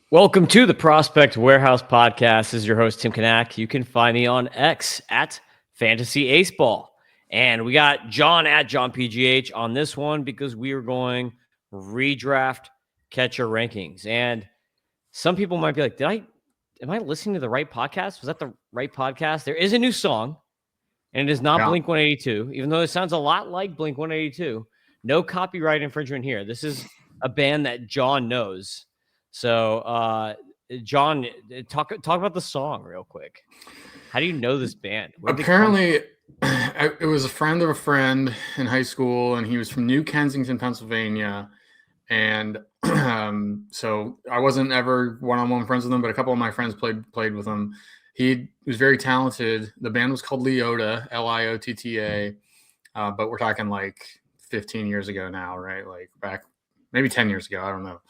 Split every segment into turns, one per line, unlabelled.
Welcome to the Prospect Warehouse Podcast. This is your host, Tim Kanak. You can find me on X at Fantasy Ace Ball. And we got John at John PGH on this one because we are going redraft catcher rankings. And some people might be like, am I listening to the right podcast? Was that the right podcast? There is a new song, and it is not Blink 182, even though it sounds a lot like Blink 182. No copyright infringement here. This is a band that John knows. So, John, talk about the song real quick. How do you know this band?
Apparently, it was a friend of a friend in high school, and he was from New Kensington, Pennsylvania. And so I wasn't ever one-on-one friends with him, but a couple of my friends played with him. He was very talented. The band was called Liotta, Liotta. But we're talking like 15 years ago now, right? Like back maybe 10 years ago. I don't know.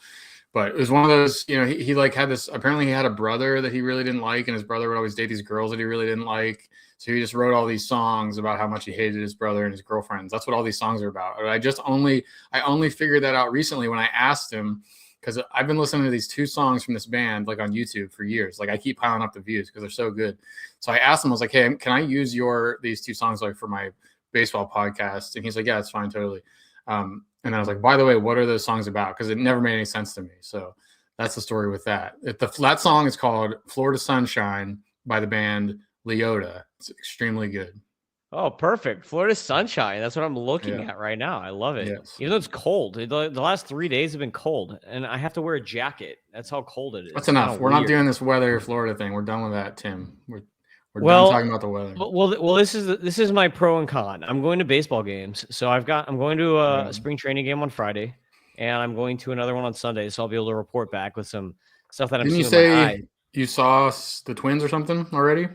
But it was one of those, he like had this, apparently he had a brother that he really didn't like, and his brother would always date these girls that he really didn't like. So he just wrote all these songs about how much he hated his brother and his girlfriends. That's what all these songs are about. I only figured that out recently when I asked him, because I've been listening to these two songs from this band like on YouTube for years. Like I keep piling up the views because they're so good. So I asked him, I was like, hey, can I use these two songs like for my baseball podcast? And he's like, yeah, it's fine, totally. And I was like, by the way, what are those songs about? Because it never made any sense to me. So that's the story with that. That song is called Florida Sunshine by the band Liotta. It's extremely good.
Oh, perfect. Florida Sunshine. That's what I'm looking at right now. I love it. Yes. Even though it's cold. The last 3 days have been cold, and I have to wear a jacket. That's how cold it is.
That's enough. We're not doing this weather Florida thing. We're done with that, Tim. We're done talking about the weather.
Well, this is my pro and con. I'm going to baseball games, so I'm going to a spring training game on Friday, and I'm going to another one on Sunday. So I'll be able to report back with some stuff that I'm seeing.
Didn't you say you saw the Twins or something already?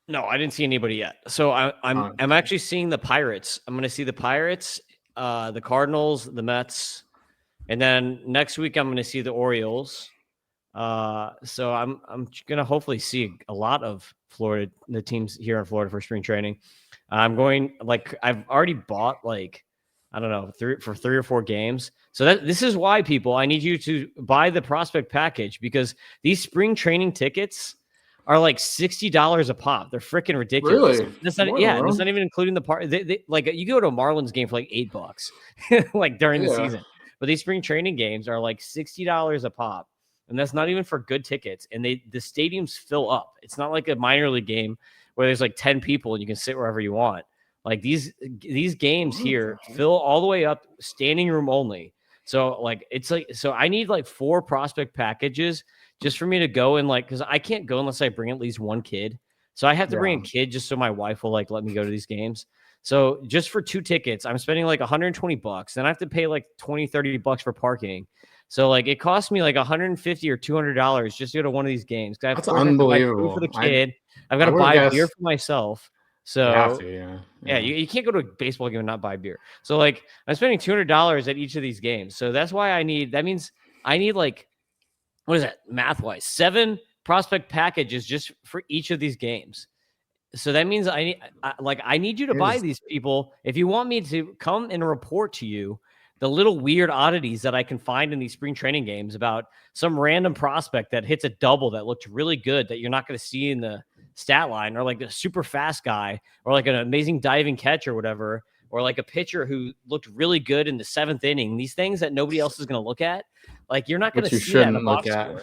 No, I didn't see anybody yet. So I'm actually seeing the Pirates. I'm going to see the Pirates, the Cardinals, the Mets, and then next week I'm going to see the Orioles. So I'm gonna hopefully see a lot of Florida, the teams here in Florida for spring training. I'm going I've already bought I don't know, 3 or 4 games. So this is why people, I need you to buy the prospect package because these spring training tickets are like $60 a pop. They're freaking ridiculous.
Really?
That's not even including the part. They like you go to a Marlins game for like $8 like during the season, but these spring training games are like $60 a pop. And that's not even for good tickets. And the stadiums fill up. It's not like a minor league game where there's like 10 people and you can sit wherever you want. Like these games here fill all the way up, standing room only. So so I need like 4 prospect packages just for me to go and because I can't go unless I bring at least one kid. So I have to bring a kid just so my wife will let me go to these games. So just for 2 tickets, I'm spending like $120. Then I have to pay like $20-$30 for parking. So it cost me like $150 or $200 just to go to one of these games.
That's unbelievable.
For the kid, I've got to buy a beer for myself. So
you have to,
you can't go to a baseball game and not buy beer. So I'm spending $200 at each of these games. So that's why I need what is that math wise? 7 prospect packages just for each of these games. So that means I need you to buy these people if you want me to come and report to you the little weird oddities that I can find in these spring training games about some random prospect that hits a double that looked really good that you're not going to see in the stat line, or like a super fast guy, or like an amazing diving catch or whatever, or like a pitcher who looked really good in the 7th inning. These things that nobody else is going to look at. Like you're not going to see that in the box
score.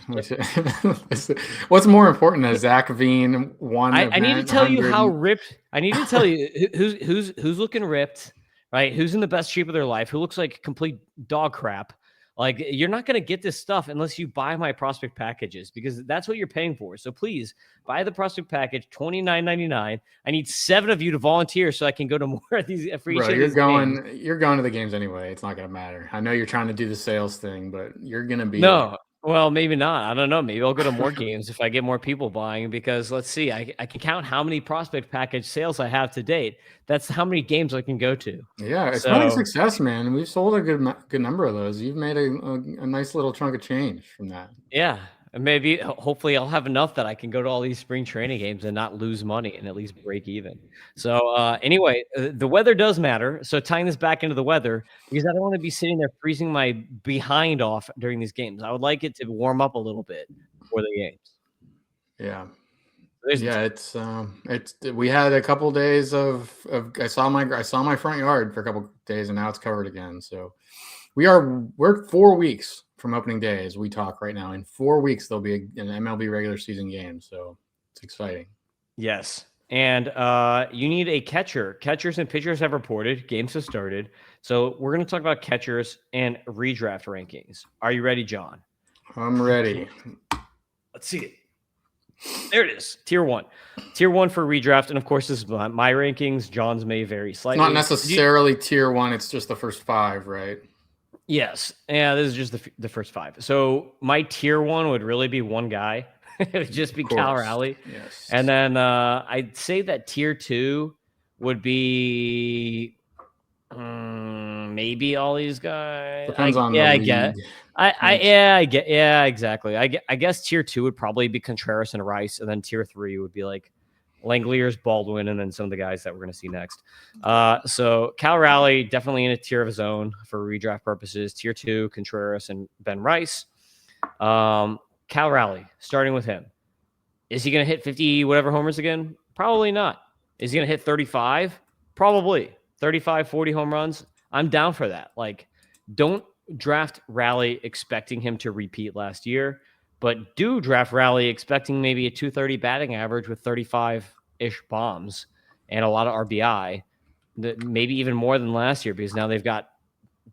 What's more important is Zach Veen won.
I need to tell you how ripped. I need to tell you who's looking ripped. Right? Who's in the best shape of their life? Who looks like complete dog crap? Like you're not going to get this stuff unless you buy my prospect packages because that's what you're paying for. So please buy the prospect package, $29.99. I need 7 of you to volunteer so I can go to more of these.
You're going to the games anyway. It's not going to matter. I know you're trying to do the sales thing, but you're going to be
no. Well, maybe not. I don't know. Maybe I'll go to more games if I get more people buying because let's see. I can count how many prospect package sales I have to date. That's how many games I can go to.
Yeah, it's been a success, man. We've sold a good number of those. You've made a nice little chunk of change from that.
Yeah. and maybe hopefully I'll have enough that I can go to all these spring training games and not lose money and at least break even. So anyway, the weather does matter. So tying this back into the weather, because I don't want to be sitting there freezing my behind off during these games. I would like it to warm up a little bit before the games.
Yeah.
There's
Yeah, it's we had a couple days of I saw my front yard for a couple days, and now it's covered again. So we're 4 weeks from opening day as we talk right now. In 4 weeks there'll be an MLB regular season game, so it's exciting.
Yes. And you need a catcher. Catchers and pitchers have reported. Games have started. So we're going to talk about catchers and redraft rankings. Are you ready, John?
I'm ready.
Let's see it. There it is. Tier 1. Tier 1 for redraft. And of course, this is my rankings. John's may vary slightly.
It's not necessarily tier 1. It's just the first 5, right?
Yes. Yeah, this is just the first 5. So my tier 1 would really be one guy. It would just be Cal Raleigh.
Yes.
And then I'd say that tier 2 would be maybe all these guys.
Depends on
I
league.
get. I get. Yeah, exactly. I guess tier 2 would probably be Contreras and Rice, and then tier 3 would be like Langeliers, Baldwin, and then some of the guys that we're going to see next. So Cal Raleigh definitely in a tier of his own for redraft purposes. Tier 2, Contreras and Ben Rice. Cal Raleigh, starting with him. Is he going to hit 50 whatever homers again? Probably not. Is he going to hit 35? Probably. 35, 40 home runs. I'm down for that. Like, don't draft Raleigh expecting him to repeat last year, but do draft Raleigh expecting maybe a 230 batting average with 35-ish bombs and a lot of RBI, maybe even more than last year, because now they've got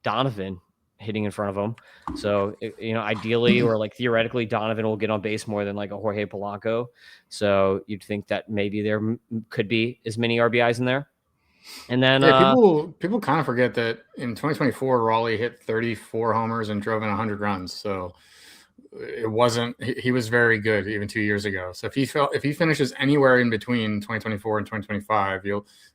Donovan hitting in front of him. So, ideally or like theoretically, Donovan will get on base more than like a Jorge Polanco. So you'd think that maybe there could be as many RBIs in there. And then
people kind of forget that in 2024, Raleigh hit 34 homers and drove in 100 runs. So it wasn't. He was very good even 2 years ago. So if he finishes anywhere in between 2024 and 2025,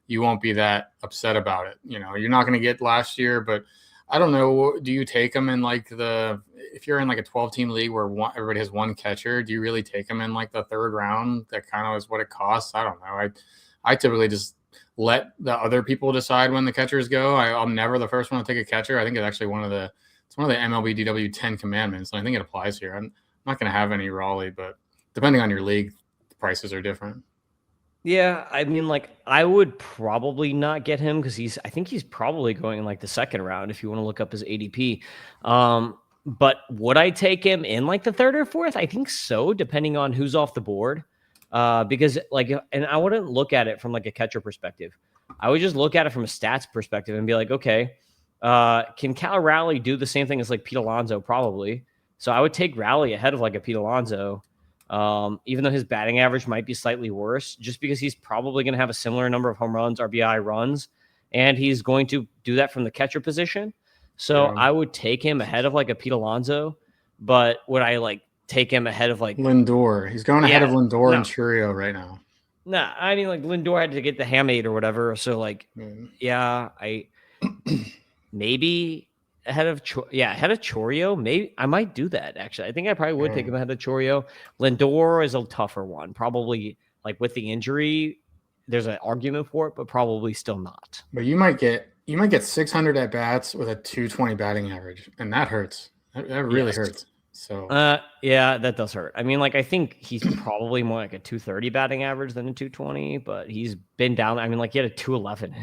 you won't be that upset about it. You're not going to get last year, but I don't know. Do you take him in like if you're in like a 12-team league where everybody has one catcher? Do you really take him in like the 3rd round? That kind of is what it costs. I don't know. I typically just let the other people decide when the catchers go. I'm never the first one to take a catcher. I think it's actually one of the MLB DW 10 commandments, and I think it applies here. I'm not going to have any Raleigh, but depending on your league, the prices are different.
Yeah, I mean, like, I would probably not get him because I think he's probably going in like the 2nd round if you want to look up his ADP. But would I take him in like the 3rd or 4th? I think so, depending on who's off the board. Because and I wouldn't look at it from like a catcher perspective. I would just look at it from a stats perspective and be like, okay, can Cal Raleigh do the same thing as like Pete Alonso? Probably. So I would take Raleigh ahead of like a Pete Alonso, even though his batting average might be slightly worse, just because he's probably going to have a similar number of home runs, RBI runs, and he's going to do that from the catcher position. So I would take him ahead of like a Pete Alonso, but would I like take him ahead of like
Lindor? He's going ahead of Lindor and Churio right now.
Nah, I mean, like Lindor had to get the hamate or whatever. So like, I maybe ahead of Chorio. Maybe I might do that. Actually, I think I probably would take him ahead of Chorio. Lindor is a tougher one. Probably like with the injury, there's an argument for it, but probably still not.
But you might get 600 at bats with a 220 batting average, and that hurts. That really hurts. So
yeah, that does hurt. I mean, like I think he's probably more like a 230 batting average than a 220, but he's been down. I mean, like he had a 211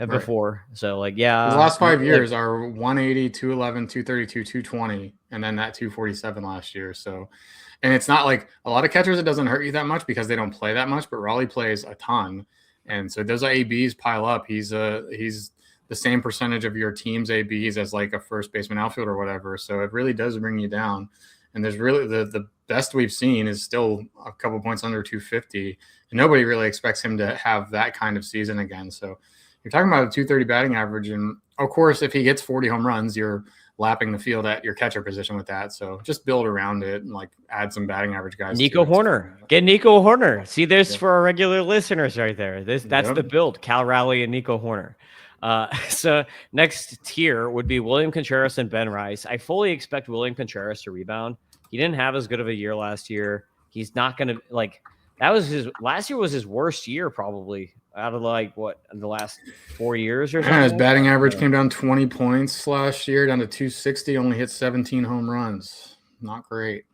before. So like, yeah,
the last 5 years are 180, 211, 232, 220, and then that 247 last year. So, and it's not like a lot of catchers, it doesn't hurt you that much because they don't play that much, but Raleigh plays a ton. And so those ABs pile up. He's the same percentage of your team's ABs as like a first baseman, outfield, or whatever. So it really does bring you down. And there's really the best we've seen is still a couple points under 250. And nobody really expects him to have that kind of season again. So you're talking about a 230 batting average. And of course, if he gets 40 home runs, you're lapping the field at your catcher position with that. So just build around it and like add some batting average guys.
Nico Horner. Get Nico Horner. See, there's for our regular listeners right there. That's the build. Cal Raleigh and Nico Horner. So next tier would be William Contreras and Ben Rice. I fully expect William Contreras to rebound. he didn't have as good of a year last year. He's not going to like that was his last year was his worst year probably out of like what the last 4 years or something.
His batting average came down 20 points last year, down to 260. Only hit 17 home runs. Not great.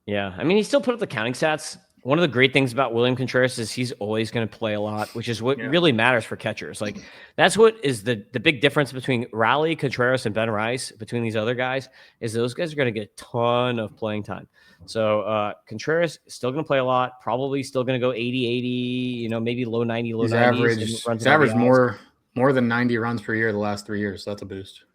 Yeah, I mean, he still put up the counting stats. One of the great things about William Contreras is he's always going to play a lot, which is what really matters for catchers. Like that's what is the big difference between Raleigh, Contreras, and Ben Rice. Between these other guys, is those guys are going to get a ton of playing time. So Contreras is still going to play a lot. Probably still going to go 80, maybe low 90, low 90s.
He's averaged more than 90 runs per year the last 3 years. So that's a boost.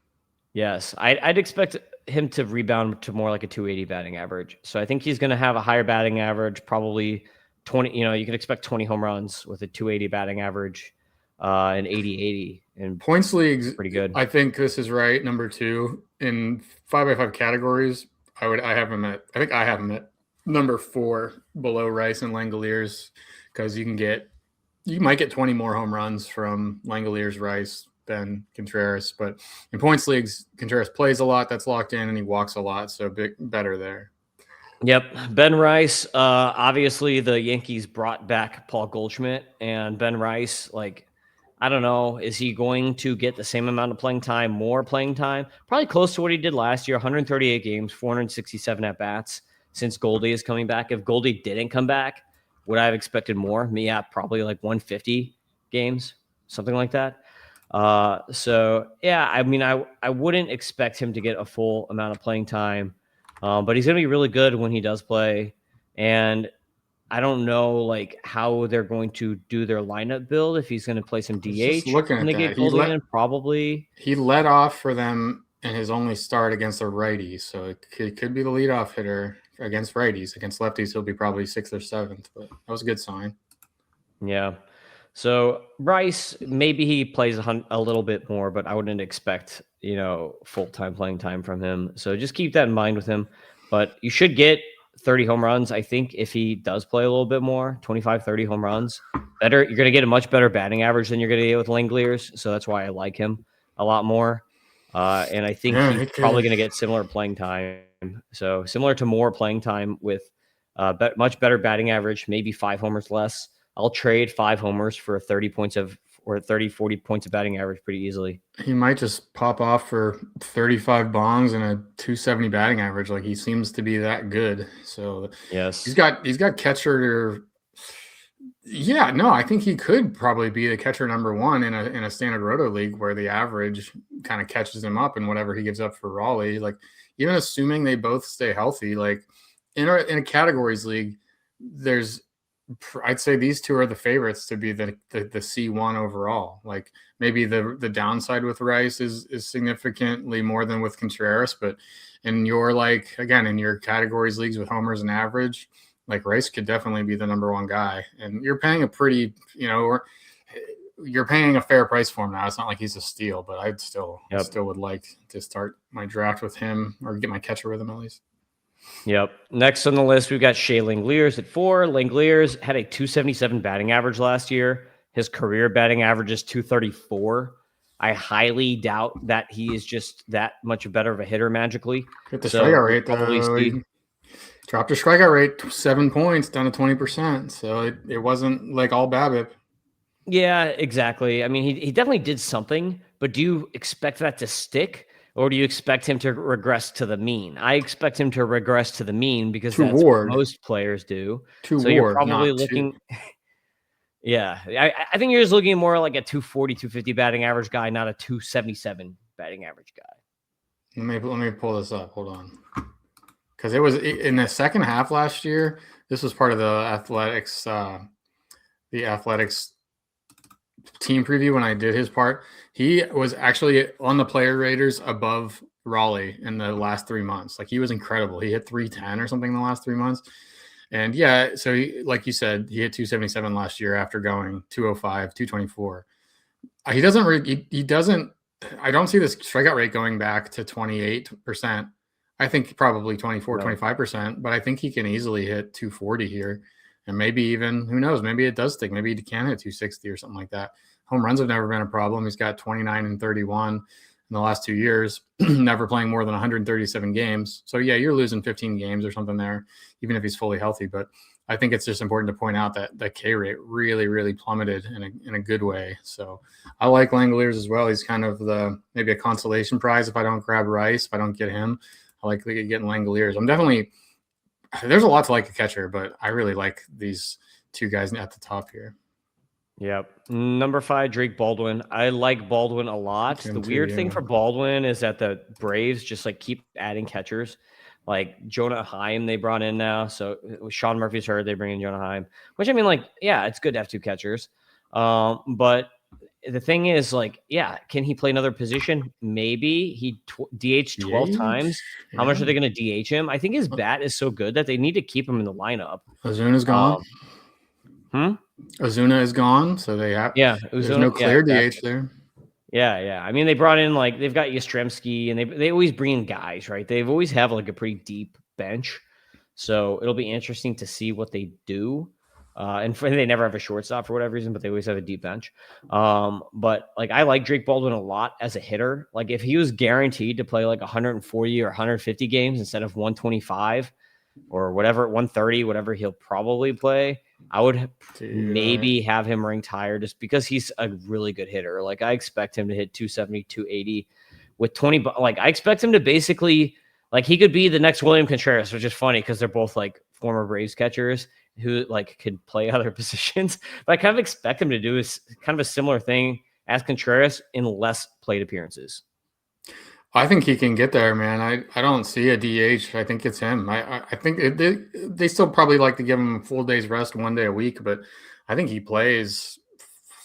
Yes, I'd expect him to rebound to more like a 280 batting average. So I think he's going to have a higher batting average, probably 20. You can expect 20 home runs with a 280 batting average, and 80-80. And
points leagues,
pretty good.
I think this is right. Number 2 in 5x5 categories. I have him at number 4 below Rice and Langoliers because you might get 20 more home runs from Langoliers, Rice than Contreras, but in points leagues, Contreras plays a lot. That's locked in, and he walks a lot, so better there.
Yep, Ben Rice. Obviously, the Yankees brought back Paul Goldschmidt, and Ben Rice. Like, I don't know, is he going to get the same amount of playing time, more playing time? Probably close to what he did last year. 138 games, 467 at bats. Since Goldie is coming back, if Goldie didn't come back, would I have expected more? Yeah, probably like 150 games, something like that. So yeah, I mean, I wouldn't expect him to get a full amount of playing time, but he's going to be really good when he does play. And I don't know like how they're going to do their lineup build. If he's going to play some DH
looking
when
at
they
that.
get Goldie in, probably.
He led off for them in his only start against a righty, so it could be the leadoff hitter against righties. Against lefties, he'll be probably 6th or 7th, but that was a good sign.
Yeah. So Rice, maybe he plays a little bit more, but I wouldn't expect, full-time playing time from him. So just keep that in mind with him. But you should get 30 home runs, I think, if he does play a little bit more, 25, 30 home runs. Better. You're going to get a much better batting average than you're going to get with Langoliers. So that's why I like him a lot more. And I think he's probably going to get similar playing time. So similar to more playing time with much better batting average, maybe 5 homers less. I'll trade 5 homers for 30 points or 30, 40 points of batting average pretty easily.
He might just pop off for 35 bongs and a 270 batting average. Like he seems to be that good. So
yes,
he's got catcher. Yeah, no, I think he could probably be the catcher number 1 in a standard roto league where the average kind of catches him up in whatever he gives up for Raleigh. Like even assuming they both stay healthy, like in a categories league, I'd say these 2 are the favorites to be the C1 overall. Like maybe the downside with Rice is significantly more than with Contreras, but in your in your categories leagues with homers and average, like Rice could definitely be the number 1 guy. And you're paying you're paying a fair price for him now. It's not like he's a steal, but I still would like to start my draft with him or get my catcher with him at least.
Yep. Next on the list, we've got Shea Langoliers at 4. Langoliers had a 277 batting average last year. His career batting average is 234. I highly doubt that he is just that much better of a hitter magically.
Get the strikeout rate, though. Dropped his strikeout rate 7 points down to 20%. So it wasn't like all BABIP.
Yeah, exactly. I mean, he definitely did something, but do you expect that to stick? Or do you expect him to regress to the mean? I expect him to regress to the mean because that's what most players do. So you're probably looking. Yeah, I think you're just looking more like a 240, 250 batting average guy, not a 277 batting average guy.
Let me pull this up. Hold on. Because it was in the second half last year. This was part of the Athletics team preview when I did his part. He was actually on the player raters above Raleigh in the last 3 months. Like he was incredible. He hit 310 or something in the last 3 months. And yeah, so like you said, he hit 277 last year after going 205, 224. He doesn't. I don't see this strikeout rate going back to 28%. I think probably 24, 25%, but I think he can easily hit 240 here. And maybe even, who knows, maybe it does stick. Maybe he can hit 260 or something like that. Home runs have never been a problem. He's got 29 and 31. in the last 2 years, never playing more than 137 games. So yeah, you're losing 15 games or something there, even if he's fully healthy. But I think it's just important to point out that the K rate really, really plummeted in a good way. So I like Langoliers as well. He's kind of maybe a consolation prize if I don't grab Rice, if I don't get him. I like getting Langoliers. There's a lot to like a catcher, but I really like these two guys at the top here.
Yep. Number 5, Drake Baldwin. I like Baldwin a lot. The weird thing for Baldwin is that the Braves just like keep adding catchers. Like Jonah Heim, they brought in now. So Sean Murphy's hurt. They bring in Jonah Heim, which I mean, like, yeah, it's good to have 2 catchers. But the thing is, like, yeah, can he play another position? Maybe he DH 12 times. How much are they going to DH him? I think his bat is so good that they need to keep him in the lineup.
Ozuna's gone. Ozuna is gone, so they have.
Yeah,
there's no clear DH there.
Yeah. I mean, they brought in they've got Yastrzemski, and they always bring in guys, right? They've always have like a pretty deep bench, so it'll be interesting to see what they do. And they never have a shortstop for whatever reason, but they always have a deep bench. But like I like Drake Baldwin a lot as a hitter. Like if he was guaranteed to play like 140 or 150 games instead of 125 or whatever, 130, whatever he'll probably play, I would maybe have him ranked higher just because he's a really good hitter. Like I expect him to hit 270, 280 with 20. Like I expect him to basically, like he could be the next William Contreras, which is funny because they're both like former Braves catchers who like could play other positions. But I kind of expect him to do is kind of a similar thing as Contreras in less plate appearances.
I think he can get there, man. I don't see a DH. I think it's him. I think they still probably like to give him a full day's rest 1 day a week, but I think he plays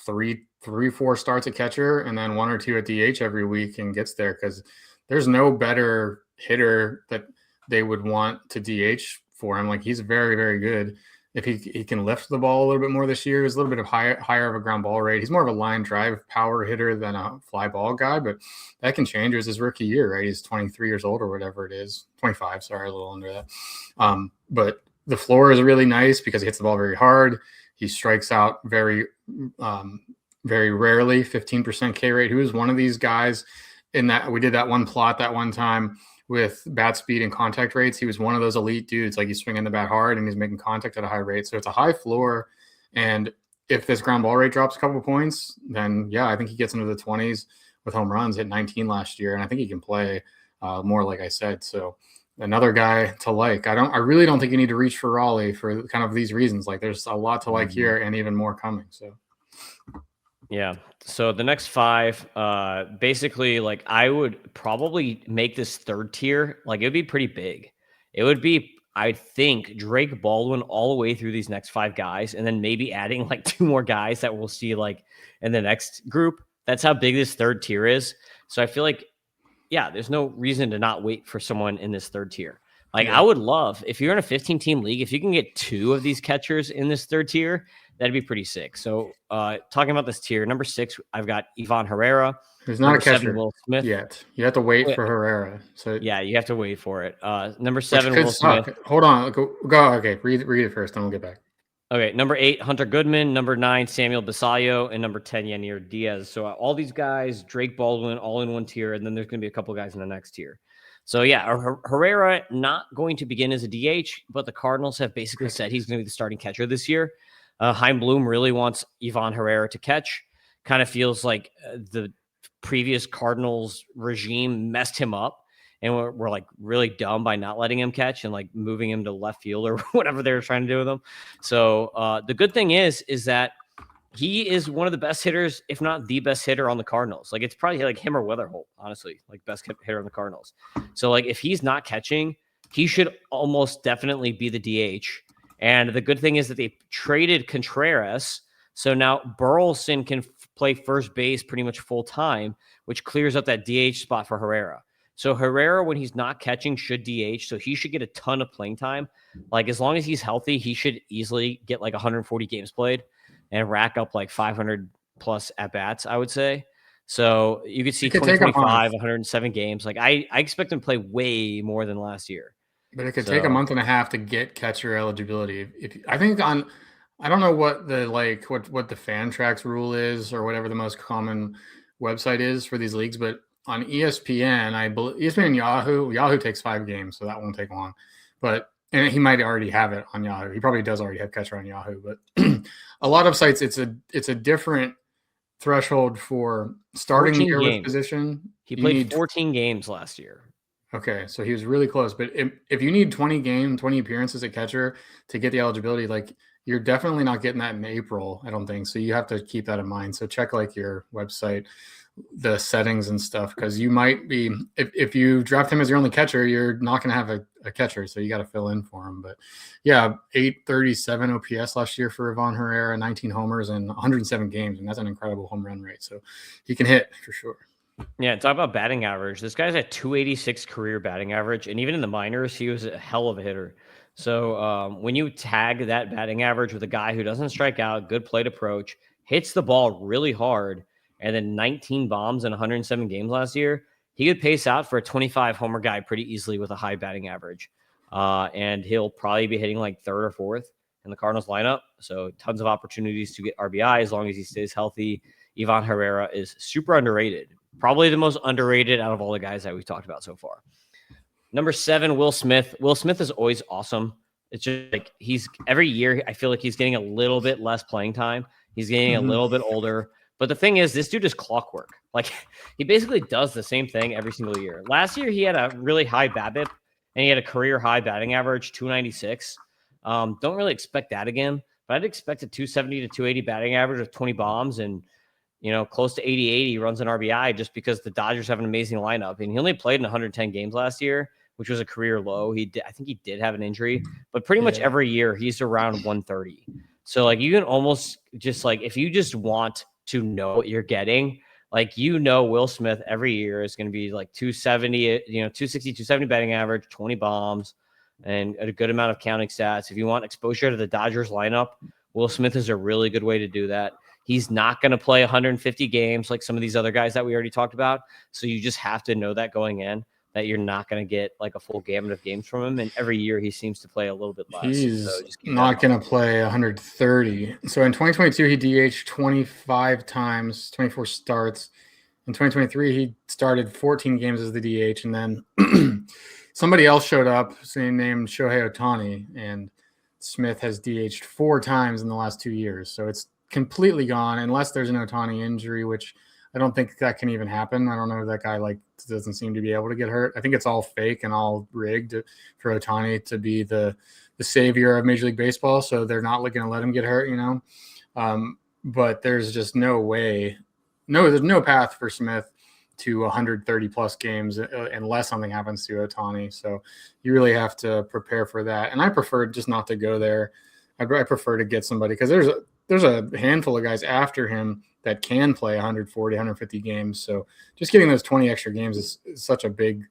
three, 4 starts at catcher and then 1 or 2 at DH every week and gets there because there's no better hitter that they would want to DH for him. Like he's very, very good. If he can lift the ball a little bit more this year, he's a little bit of higher of a ground ball rate. He's more of a line drive power hitter than a fly ball guy, but that can change. It was his rookie year, right? He's 23 years old or whatever it is. 25, sorry, a little under that. But the floor is really nice because he hits the ball very hard. He strikes out very rarely, 15% K rate. Who is one of these guys in that? We did that one plot that one time with bat speed and contact rates. He was one of those elite dudes. Like he's swinging the bat hard and he's making contact at a high rate. So it's a high floor. And if this ground ball rate drops a couple of points, then yeah, I think he gets into the 20s with home runs. Hit 19 last year. And I think he can play more, like I said. So another guy to like. I really don't think you need to reach for Raleigh for kind of these reasons. Like there's a lot to like here and even more coming. So
yeah. So the next 5, basically, like I would probably make this 3rd tier. Like it would be pretty big. It would be, I think, Drake Baldwin all the way through these next 5 guys, and then maybe adding like 2 more guys that we'll see like in the next group. That's how big this 3rd tier is. So I feel like, yeah, there's no reason to not wait for someone in this 3rd tier. Like I would love, if you're in a 15-team league, if you can get 2 of these catchers in this 3rd tier, that'd be pretty sick. So talking about this tier, number 6, I've got Ivan Herrera.
Who's not a catcher Will Smith. Yet. You have to wait for Herrera. So
yeah, you have to wait for it. Number 7, Will Smith.
Hold on. Go. Okay, read it first, then we'll get back.
Okay, number 8, Hunter Goodman. Number 9, Samuel Basallo. And number 10, Yanir Diaz. So all these guys, Drake Baldwin, all in one tier. And then there's going to be a couple guys in the next tier. So yeah, Herrera not going to begin as a DH, but the Cardinals have basically said he's going to be the starting catcher this year. Chaim Bloom really wants Ivan Herrera to catch. Kind of feels like the previous Cardinals regime messed him up, and we're like really dumb by not letting him catch and like moving him to left field or whatever they were trying to do with him. So the good thing is that he is one of the best hitters, if not the best hitter on the Cardinals. Like it's probably like him or Weatherholt, honestly, like best hitter on the Cardinals. So like if he's not catching, he should almost definitely be the DH. And the good thing is that they traded Contreras. So now Burleson can play first base pretty much full time, which clears up that DH spot for Herrera. So Herrera, when he's not catching, should DH. So he should get a ton of playing time. Like as long as he's healthy, he should easily get like 140 games played and rack up like 500 plus at bats, I would say. So you could see 2025, 107 games. Like I expect him to play way more than last year.
But it could take a month and a half to get catcher eligibility. If I think I don't know what the what the fan tracks rule is or whatever the most common website is for these leagues, but on ESPN, I believe ESPN and Yahoo takes 5 games, so that won't take long. But and he might already have it on Yahoo. He probably does already have catcher on Yahoo. But a lot of sites, it's a different threshold for starting the year with position.
He played 14 games last year.
Okay, so he was really close. But if you need 20 appearances at catcher to get the eligibility, like you're definitely not getting that in April, I don't think. So you have to keep that in mind. So check like your website, the settings and stuff, because you might be, if you draft him as your only catcher, you're not going to have a catcher. So you got to fill in for him. But yeah, 837 OPS last year for Ivan Herrera, 19 homers and 107 games. And that's an incredible home run rate. So he can hit for sure.
Yeah, talk about batting average. This guy's at 286 career batting average, and even in the minors, he was a hell of a hitter. So when you tag that batting average with a guy who doesn't strike out, good plate approach, hits the ball really hard, and then 19 bombs in 107 games last year, he could pace out for a 25 homer guy pretty easily with a high batting average. And he'll probably be hitting like third or fourth in the Cardinals lineup. So tons of opportunities to get RBI as long as he stays healthy. Ivan Herrera is super underrated. Probably the most underrated out of all the guys that we've talked about so far. Number 7, Will Smith. Will Smith is always awesome. It's just like every year, I feel like he's getting a little bit less playing time. He's getting a little bit older. But the thing is, this dude is clockwork. Like, he basically does the same thing every single year. Last year, he had a really high BABIP, and he had a career high batting average, 296. Don't really expect that again, but I'd expect a 270 to 280 batting average with 20 bombs and close to 88. He runs an RBI just because the Dodgers have an amazing lineup. And he only played in 110 games last year, which was a career low. I think he did have an injury, but pretty much every year he's around 130. So like you can almost just like, if you just want to know what you're getting, like, Will Smith every year is going to be like 270, 260, 270 batting average, 20 bombs, and a good amount of counting stats. If you want exposure to the Dodgers lineup, Will Smith is a really good way to do that. He's not going to play 150 games like some of these other guys that we already talked about. So you just have to know that going in, that you're not going to get like a full gamut of games from him. And every year he seems to play a little bit less.
He's not going to play 130. So in 2022, he DH'd 25 times, 24 starts. In 2023, he started 14 games as the DH. And then somebody else showed up, same name, Shohei Ohtani. And Smith has DH'd 4 times in the last 2 years. So it's completely gone unless there's an Ohtani injury, which I don't think that can even happen. I don't know if that guy doesn't seem to be able to get hurt. I think it's all fake and all rigged for Ohtani to be the savior of Major League Baseball. So they're not going to let him get hurt, but there's just no way. No, there's no path for Smith to 130 plus games unless something happens to Ohtani. So you really have to prepare for that. And I prefer just not to go there. I prefer to get somebody, because there's a handful of guys after him that can play 140, 150 games. So just getting those 20 extra games is such a big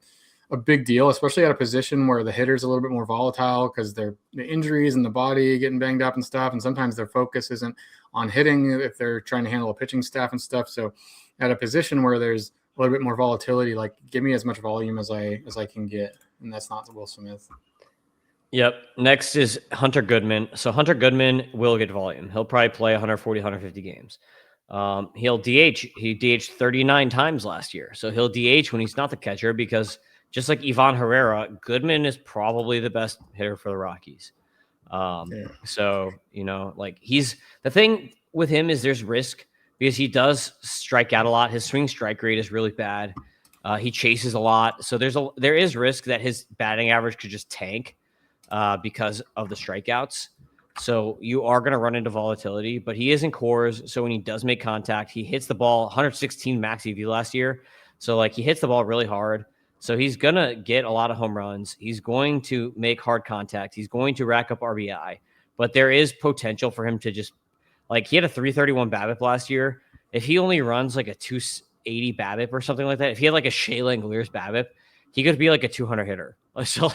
deal, especially at a position where the hitter's a little bit more volatile because the injuries and the body getting banged up and stuff. And sometimes their focus isn't on hitting if they're trying to handle a pitching staff and stuff. So at a position where there's a little bit more volatility, like give me as much volume as I can get. And that's not Will Smith.
Yep. Next is Hunter Goodman. So Hunter Goodman will get volume. He'll probably play 140, 150 games. He'll DH. He DH'd 39 times last year. So he'll DH when he's not the catcher, because just like Ivan Herrera, Goodman is probably the best hitter for the Rockies. So, the thing with him is there's risk because he does strike out a lot. His swing strike rate is really bad. He chases a lot. So there is risk that his batting average could just tank because of the strikeouts. So you are going to run into volatility, but he is in cores. So when he does make contact, he hits the ball 116 max EV last year. So he hits the ball really hard. So he's going to get a lot of home runs. He's going to make hard contact. He's going to rack up RBI, but there is potential for him to just he had a 331 BABIP last year. If he only runs a 280 BABIP or something like that, if he had a Shea Langoliers BABIP, he could be a 200 hitter. So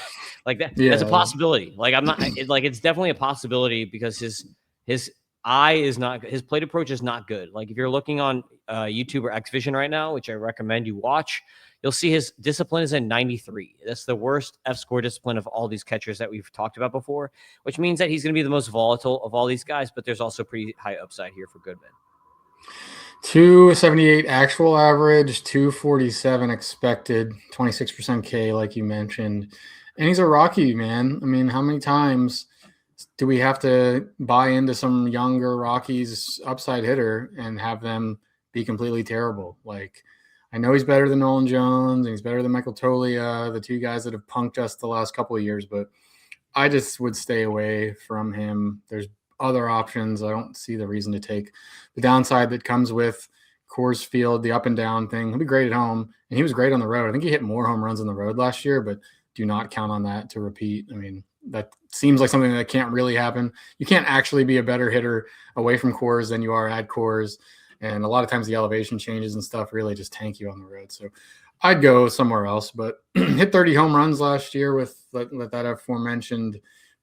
that, that's a possibility. It's definitely a possibility because his eye is not, his plate approach is not good. If you're looking on YouTube or X Vision right now, which I recommend you watch, you'll see his discipline is in 93. That's the worst F-score discipline of all these catchers that we've talked about before, which means that he's going to be the most volatile of all these guys, but there's also pretty high upside here for Goodman.
278 actual average, 247 expected, 26% K, like you mentioned. And he's a Rocky, man. I mean, how many times do we have to buy into some younger Rockies upside hitter and have them be completely terrible? Like, I know he's better than Nolan Jones and he's better than Michael Tolia, the two guys that have punked us the last couple of years, but I just would stay away from him. There's other options. I don't see the reason to take the downside that comes with Coors Field, the up and down thing. He'll be great at home, and he was great on the road. I think he hit more home runs on the road last year, but do not count on that to repeat. I mean, that seems like something that can't really happen. You can't actually be a better hitter away from Coors than you are at Coors, and a lot of times the elevation changes and stuff really just tank you on the road. So I'd go somewhere else, but hit 30 home runs last year with that aforementioned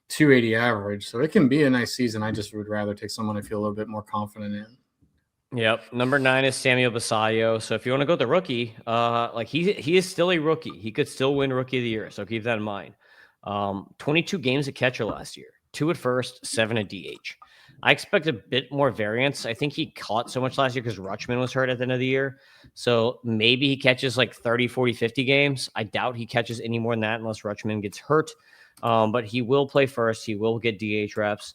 280 average. So it can be a nice season. I just would rather take someone I feel a little bit more confident in.
Yep. Number 9 is Samuel Basallo. So if you want to go with the rookie, like he is still a rookie. He could still win Rookie of the Year. So keep that in mind. 22 games at catcher last year, 2 at first, 7 at DH. I expect a bit more variance. I think he caught so much last year because Rutschman was hurt at the end of the year. So maybe he catches like 30, 40, 50 games. I doubt he catches any more than that unless Rutschman gets hurt. But he will play first. He will get DH reps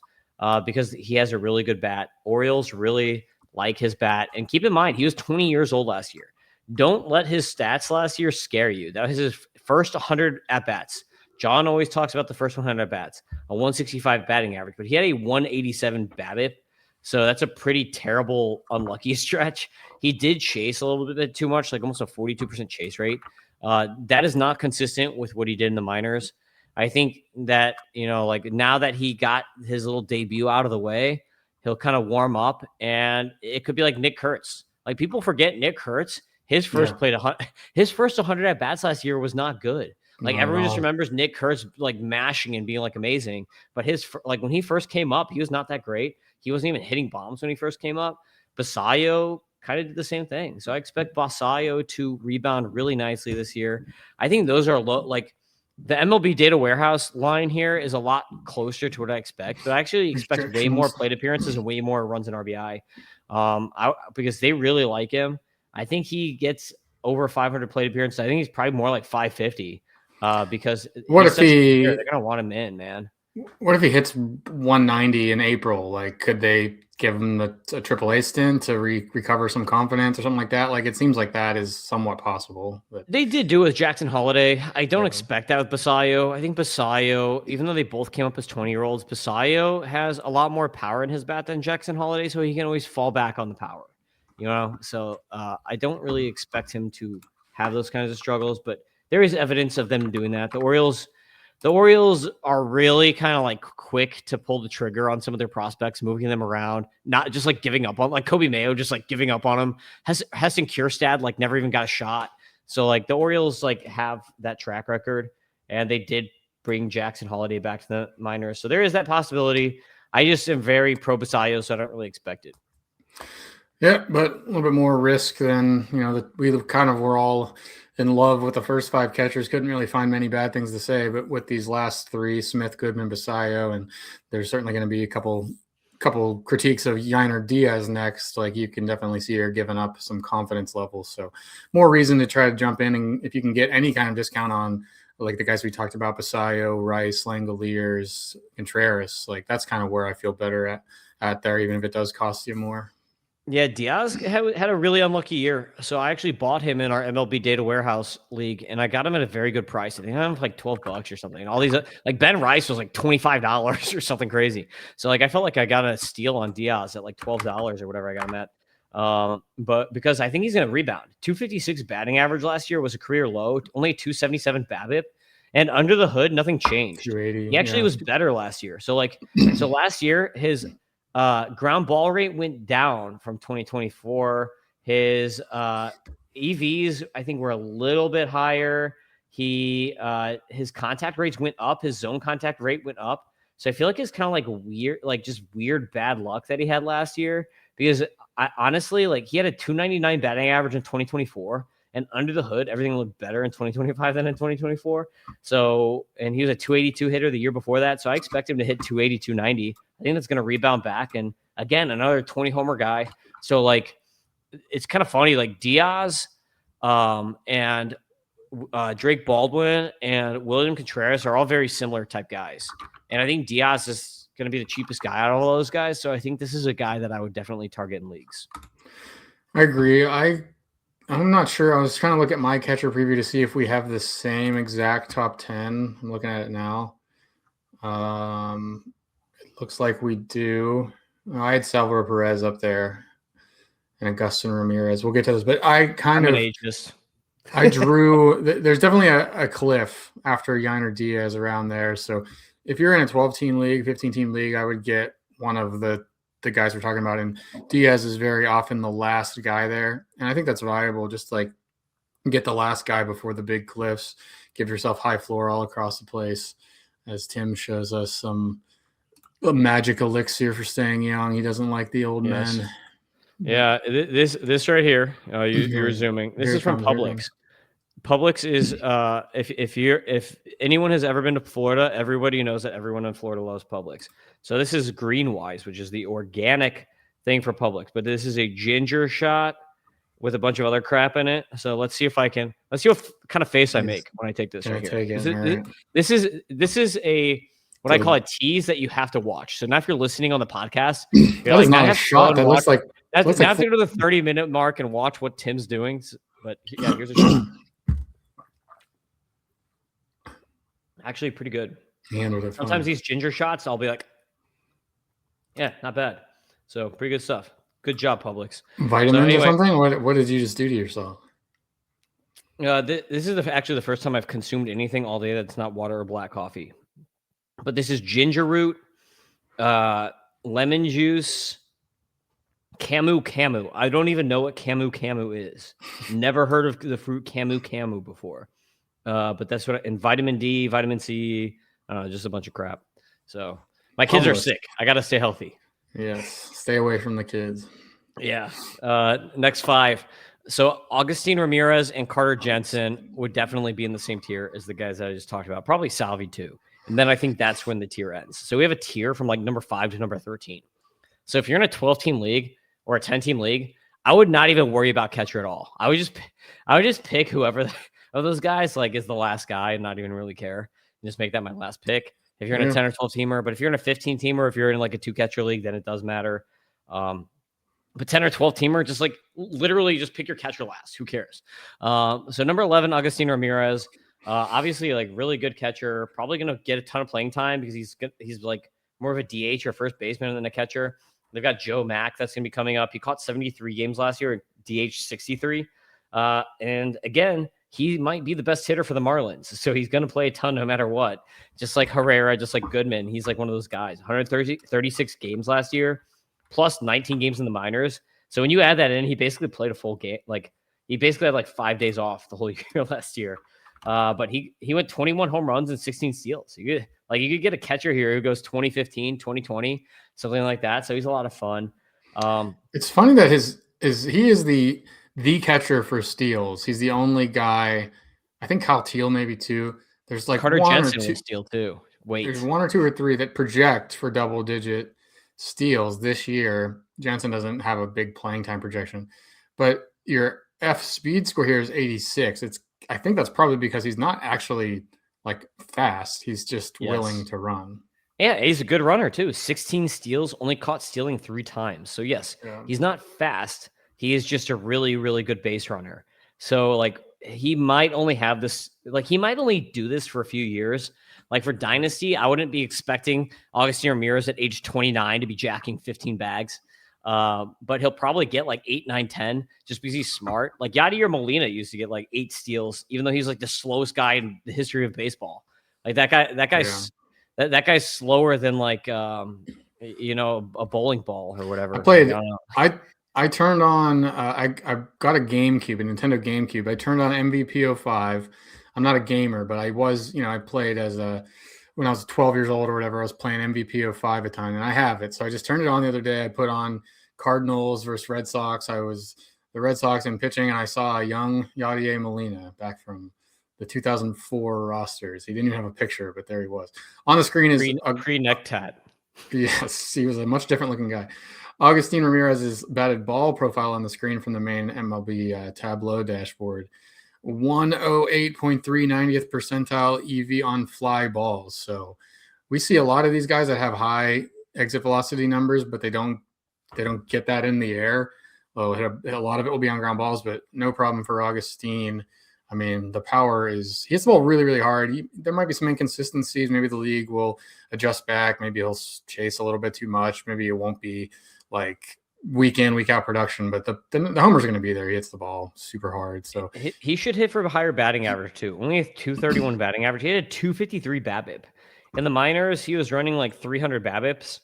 because he has a really good bat. Orioles really like his bat. And keep in mind, he was 20 years old last year. Don't let his stats last year scare you. That was his first 100 at-bats. John always talks about the first 100 at-bats, a 165 batting average, but he had a 187 BABIP. So that's a pretty terrible, unlucky stretch. He did chase a little bit too much, like almost a 42% chase rate. That is not consistent with what he did in the minors. I think that, like now that he got his little debut out of the way, he'll kind of warm up, and it could be like Nick Kurtz. Like people forget Nick Kurtz. His first 100 at bats last year was not good. Like everyone just remembers Nick Kurtz like mashing and being like amazing, but like when he first came up, he was not that great. He wasn't even hitting bombs when he first came up. Basallo kind of did the same thing. So I expect Basallo to rebound really nicely this year. I think those are low, like the MLB data warehouse line here is a lot closer to what I expect, but I actually expect way more plate appearances and way more runs in RBI because they really like him. I think he gets over 500 plate appearances. I think he's probably more like 550 because
what if they're
going to want him in, man.
What if he hits 190 in April? Like, could they give him a AAA stint to recover some confidence or something like that? Like, it seems like that is somewhat possible. But
they did do it with Jackson Holiday. I don't expect that with Basallo. I think Basallo, even though they both came up as 20-year-olds, Basallo has a lot more power in his bat than Jackson Holiday, so he can always fall back on the power. So I don't really expect him to have those kinds of struggles, but there is evidence of them doing that. The Orioles are really kind of like quick to pull the trigger on some of their prospects, moving them around, not just like giving up on like Kobe Mayo, just like giving up on him. Heston Kjerstad like never even got a shot. So like the Orioles like have that track record, and they did bring Jackson Holiday back to the minors. So there is that possibility. I just am very pro Basallo, so I don't really expect it.
Yeah, but a little bit more risk than, we kind of were all in love with the first 5 catchers. Couldn't really find many bad things to say, but with these last 3, Smith, Goodman, Basallo, and there's certainly going to be a couple critiques of Yainer Diaz next. Like you can definitely see her giving up some confidence levels. So more reason to try to jump in, and if you can get any kind of discount on like the guys we talked about, Basallo, Rice, Langoliers, Contreras, like that's kind of where I feel better at there, even if it does cost you more.
Yeah, Diaz had a really unlucky year. So I actually bought him in our MLB Data Warehouse League, and I got him at a very good price. I think I got him for like $12 or something. And all these, like Ben Rice was like $25 or something crazy. So like I felt like I got a steal on Diaz at like $12 or whatever I got him at. But because I think he's going to rebound. 256 batting average last year was a career low, only 277 BABIP. And under the hood, nothing changed. He actually was better last year. So last year, his ground ball rate went down from 2024. His EVs, I think, were a little bit higher. His contact rates went up. His zone contact rate went up. So I feel like it's kind of like weird, like just weird bad luck that he had last year. Because I honestly, like he had a 299 batting average in 2024. And under the hood, everything looked better in 2025 than in 2024. So, and he was a 282 hitter the year before that. So I expect him to hit 280, 290. I think that's going to rebound back. And again, another 20 homer guy. So like it's kind of funny. Like Diaz, and Drake Baldwin and William Contreras are all very similar type guys, and I think Diaz is going to be the cheapest guy out of all those guys. So I think this is a guy that I would definitely target in leagues.
I agree. I'm not sure. I was trying to look at my catcher preview to see if we have the same exact top 10. I'm looking at it now. It looks like we do. I had Salvador Perez up there and Augustin Ramirez. We'll get to this, but I drew. There's definitely a cliff after Yainer Diaz around there. So if you're in a 12-team league, 15-team league, I would get one of the guys we're talking about. And Diaz is very often the last guy there. And I think that's viable. Just like get the last guy before the big cliffs. Give yourself high floor all across the place. As Tim shows us a magic elixir for staying young. He doesn't like the old men.
Yeah, this right here, you're zooming. This is from Publix. Publix is if anyone has ever been to Florida, everybody knows that everyone in Florida loves Publix. So this is Greenwise, which is the organic thing for Publix, but this is a ginger shot with a bunch of other crap in it. So let's see what kind of face I make when I take this right here. This is what I call a tease that you have to watch. So now if you're listening on the podcast,
that is not a shot. That looks like
now have to go to the 30-minute mark and watch what Tim's doing. But yeah, here's a shot. Actually pretty good. Sometimes these ginger shots, I'll be like, yeah, not bad. So pretty good stuff. Good job, Publix.
Vitamins or something? What did you just do to yourself?
This is actually the first time I've consumed anything all day that's not water or black coffee. But this is ginger root, lemon juice, camu. I don't even know what camu is. Never heard of the fruit camu before. But that's and vitamin D, vitamin C, just a bunch of crap. So my kids are sick. I got to stay healthy.
Yes. Stay away from the kids.
Yeah. Next 5. So Augustin Ramirez and Carter Jensen would definitely be in the same tier as the guys that I just talked about. Probably Salvi too. And then I think that's when the tier ends. So we have a tier from like number 5 to number 13. So if you're in a 12-team league or a 10-team league, I would not even worry about catcher at all. I would just pick whoever of those guys like is the last guy and not even really care and just make that my last pick. If you're in a 10 or 12 teamer, but if you're in a 15 teamer, if you're in like a 2-catcher league, then it does matter. But 10 or 12 teamer, just like literally just pick your catcher last. Who cares? So number 11, Augustin Ramirez, obviously like really good catcher, probably going to get a ton of playing time because he's like more of a DH or first baseman than a catcher. They've got Joe Mack that's going to be coming up. He caught 73 games last year, DH 63. And again, he might be the best hitter for the Marlins. So he's going to play a ton no matter what. Just like Herrera, just like Goodman. He's like one of those guys. 136 games last year, plus 19 games in the minors. So when you add that in, he basically played a full game. Like he basically had like 5 days off the whole year last year. But he went 21 home runs and 16 steals. You could get a catcher here who goes 2015, 2020, something like that. So he's a lot of fun.
It's funny that he is the catcher for steals. He's the only guy. I think Kyle Teal maybe too. There's like
Carter Jensen will steal too.
There's 1 or 2 or 3 that project for double-digit steals this year. Jensen doesn't have a big playing time projection, but your F speed score here is 86. I think that's probably because he's not actually like fast. He's just willing to run.
Yeah, he's a good runner too. 16 steals, only caught stealing 3 times. So yes, he's not fast. He is just a really, really good base runner. So like he might only have this, like he might only do this for a few years. Like for Dynasty, I wouldn't be expecting Augustin Ramirez at age 29 to be jacking 15 bags. But he'll probably get like 8, 9, 10 just because he's smart. Like Yadier Molina used to get like 8 steals, even though he's like the slowest guy in the history of baseball. Like that guy's slower than like a bowling ball or whatever.
I turned on I got a GameCube, a Nintendo GameCube. I turned on MVP 05. I'm not a gamer, but I was, I played when I was 12 years old or whatever. I was playing MVP 05 a time, and I have it. So I just turned it on the other day. I put on Cardinals versus Red Sox. I was the Red Sox in pitching, and I saw a young Yadier Molina back from the 2004 rosters. He didn't even have a picture, but there he was. On the screen is
a pre neck tat.
Yes, he was a much different looking guy. Augustine Ramirez's batted ball profile on the screen from the main MLB Tableau dashboard. 108.3 90th percentile EV on fly balls. So we see a lot of these guys that have high exit velocity numbers, but they don't get that in the air. Well, a lot of it will be on ground balls, but no problem for Augustine. I mean, the power is, he hits the ball really, really hard. There might be some inconsistencies. Maybe the league will adjust back. Maybe he'll chase a little bit too much. Maybe it won't be like week in, week out production, but the homers are going to be there. He hits the ball super hard. So
he should hit for a higher batting average too. Only a 231 batting average. He had a 253 BABIP. In the minors, he was running like 300 BABIPs.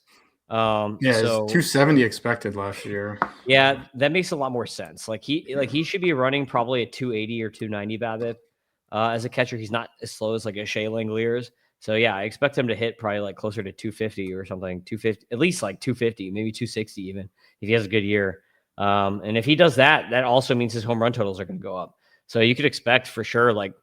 Yeah, so 270 expected last year.
Yeah, that makes a lot more sense. Like he should be running probably a 280 or 290 BABIP. As a catcher, he's not as slow as like a Shea Langoliers. So yeah, I expect him to hit probably like closer to 250 or something, 250, at least like 250, maybe 260 even if he has a good year. And if he does that, that also means his home run totals are going to go up. So you could expect for sure, like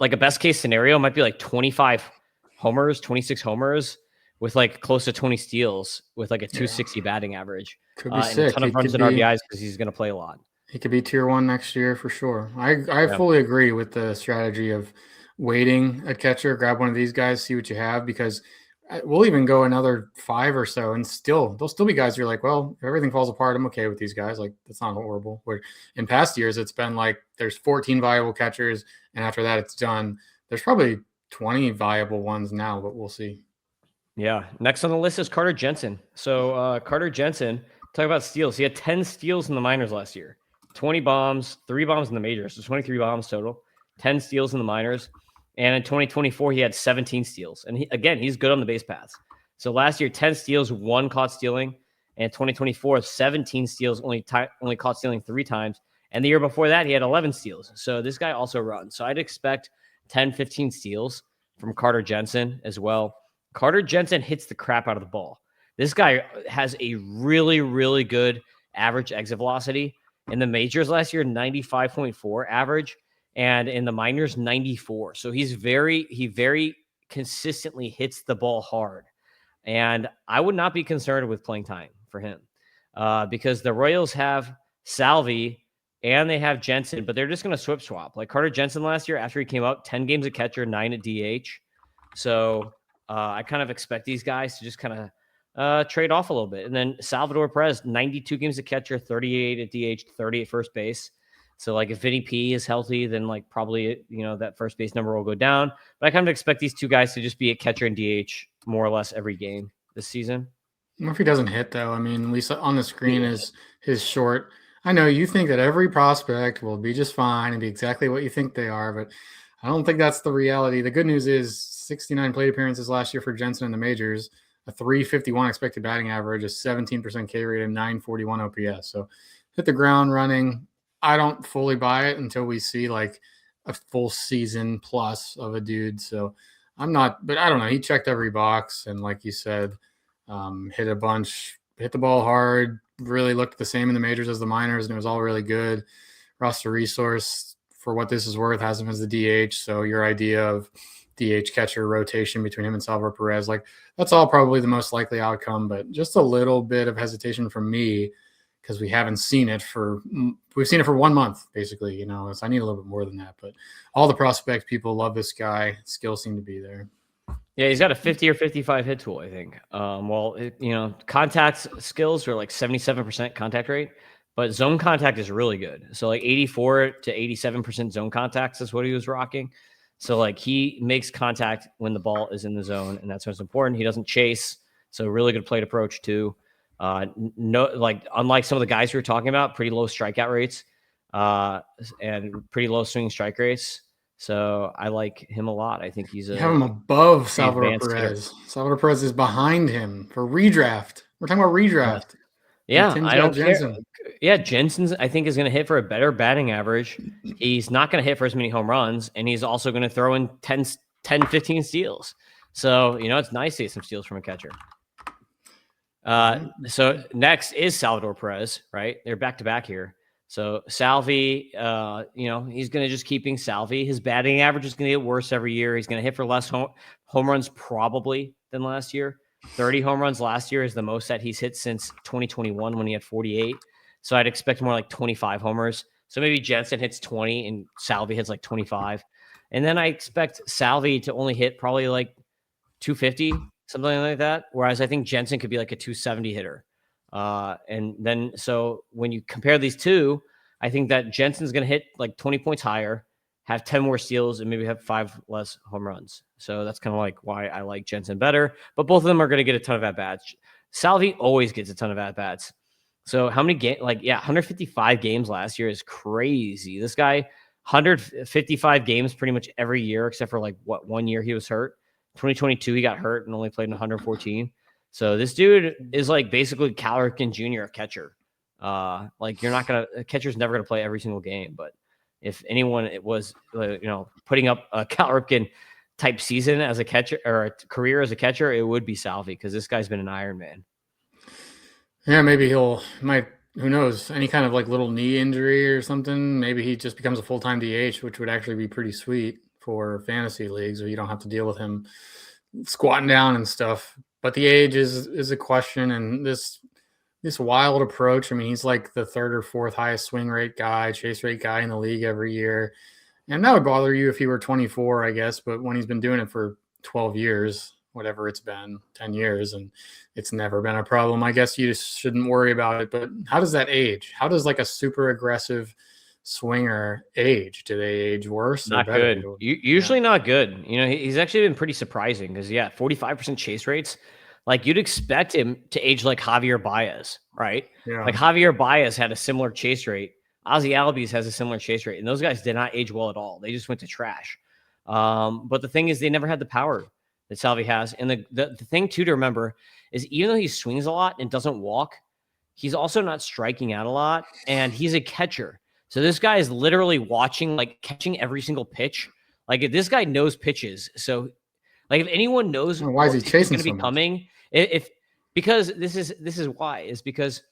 a best case scenario might be like 25 homers, 26 homers with like close to 20 steals with like a 260 batting average.
Could be sick.
And a ton of runs and RBIs because he's going to play a lot.
He could be tier 1 next year for sure. I fully agree with the strategy of waiting at catcher, grab one of these guys, see what you have, because we'll even go another 5 or so and there'll still be guys you're like, well, if everything falls apart, I'm okay with these guys. Like, that's not horrible. Where in past years, it's been like there's 14 viable catchers, and after that, it's done. There's probably 20 viable ones now, but we'll see.
Yeah. Next on the list is Carter Jensen. So Carter Jensen, talk about steals. He had 10 steals in the minors last year, 20 bombs, 3 bombs in the majors. So 23 bombs total, 10 steals in the minors. And in 2024, he had 17 steals. And he's good on the base paths. So last year, 10 steals, 1 caught stealing. And 2024, 17 steals, only caught stealing 3 times. And the year before that, he had 11 steals. So this guy also runs. So I'd expect 10, 15 steals from Carter Jensen as well. Carter Jensen hits the crap out of the ball. This guy has a really, really good average exit velocity. In the majors last year, 95.4 average, and in the minors, 94. So he very consistently hits the ball hard. And I would not be concerned with playing time for him because the Royals have Salvi and they have Jensen, but they're just going to swap. Like Carter Jensen last year, after he came up, 10 games at catcher, 9 at DH. So I kind of expect these guys to just kind of trade off a little bit. And then Salvador Perez, 92 games at catcher, 38 at DH, 30 at first base. So like if Vinny P is healthy, then like probably, that first base number will go down. But I kind of expect these two guys to just be a catcher and DH more or less every game this season.
What if he doesn't hit though? I mean, at least on the screen is his short. I know you think that every prospect will be just fine and be exactly what you think they are, but I don't think that's the reality. The good news is 69 plate appearances last year for Jensen in the majors, a 351 expected batting average, a 17% K rate, and 941 OPS. So hit the ground running. I don't fully buy it until we see like a full season plus of a dude. So I'm not, but I don't know. He checked every box. And like you said, hit a bunch, hit the ball hard, really looked the same in the majors as the minors, and it was all really good. Roster resource, for what this is worth, has him as the DH. So your idea of DH catcher rotation between him and Salvador Perez, like that's all probably the most likely outcome, but just a little bit of hesitation from me because we've seen it for 1 month, basically, so I need a little bit more than that, but all the prospect people love this guy. Skills seem to be there.
Yeah, he's got a 50 or 55 hit tool, I think. Contact skills are like 77% contact rate, but zone contact is really good. So like 84 to 87% zone contacts is what he was rocking. So like he makes contact when the ball is in the zone, and that's what's important. He doesn't chase, so really good plate approach too. Unlike some of the guys we were talking about, pretty low strikeout rates, and pretty low swing strike rates. So I like him a lot. I think you
have him above Salvador Perez. Salvador Perez is behind him for redraft. We're talking about redraft.
Yeah, I don't care. Yeah, Jensen's, I think, is going to hit for a better batting average. He's not going to hit for as many home runs, and he's also going to throw in 10, 15 steals. So, it's nice to get some steals from a catcher. So next is Salvador Perez, right? They're back-to-back here. So Salvi, he's going to just keep being Salvi. His batting average is going to get worse every year. He's going to hit for less home runs probably than last year. 30 home runs last year is the most that he's hit since 2021 when he had 48. So I'd expect more like 25 homers. So maybe Jensen hits 20 and Salvi hits like 25. And then I expect Salvi to only hit probably like 250, something like that. Whereas I think Jensen could be like a 270 hitter. And then so when you compare these two, I think that Jensen's going to hit like 20 points higher, have 10 more steals, and maybe have 5 less home runs. So that's kind of like why I like Jensen better. But both of them are going to get a ton of at-bats. Salvi always gets a ton of at-bats. So how many games? Like, yeah, 155 games last year is crazy. This guy, 155 games pretty much every year, except for like what 1 year he was hurt. 2022, he got hurt and only played in 114. So this dude is like basically Cal Ripken Jr., a catcher. Like you're not gonna a catcher's never gonna play every single game, but if anyone it was putting up a Cal Ripken type season as a catcher or a career as a catcher, it would be Salvi because this guy's been an Iron Man.
Yeah, maybe who knows, any kind of like little knee injury or something. Maybe he just becomes a full-time DH, which would actually be pretty sweet for fantasy leagues, where you don't have to deal with him squatting down and stuff. But the age is a question, and this wild approach. I mean, he's like the 3rd or 4th highest swing rate guy, chase rate guy in the league every year. And that would bother you if he were 24, I guess. But when he's been doing it for 12 years, whatever it's been, 10 years, and it's never been a problem, I guess you just shouldn't worry about it. But how does that age? How does like a super aggressive swinger age? Do they age worse?
Not good. Usually not good. He's actually been pretty surprising because 45% chase rates. Like you'd expect him to age like Javier Baez, right?
Yeah.
Like Javier Baez had a similar chase rate. Ozzy Albies has a similar chase rate, and those guys did not age well at all. They just went to trash. But the thing is, they never had the power that Salvi has. And the thing too to remember is even though he swings a lot and doesn't walk, he's also not striking out a lot, and he's a catcher. So this guy is literally watching, like catching every single pitch. Like this guy knows pitches. So like if anyone knows
why is he chasing
going to be coming, because this is why is because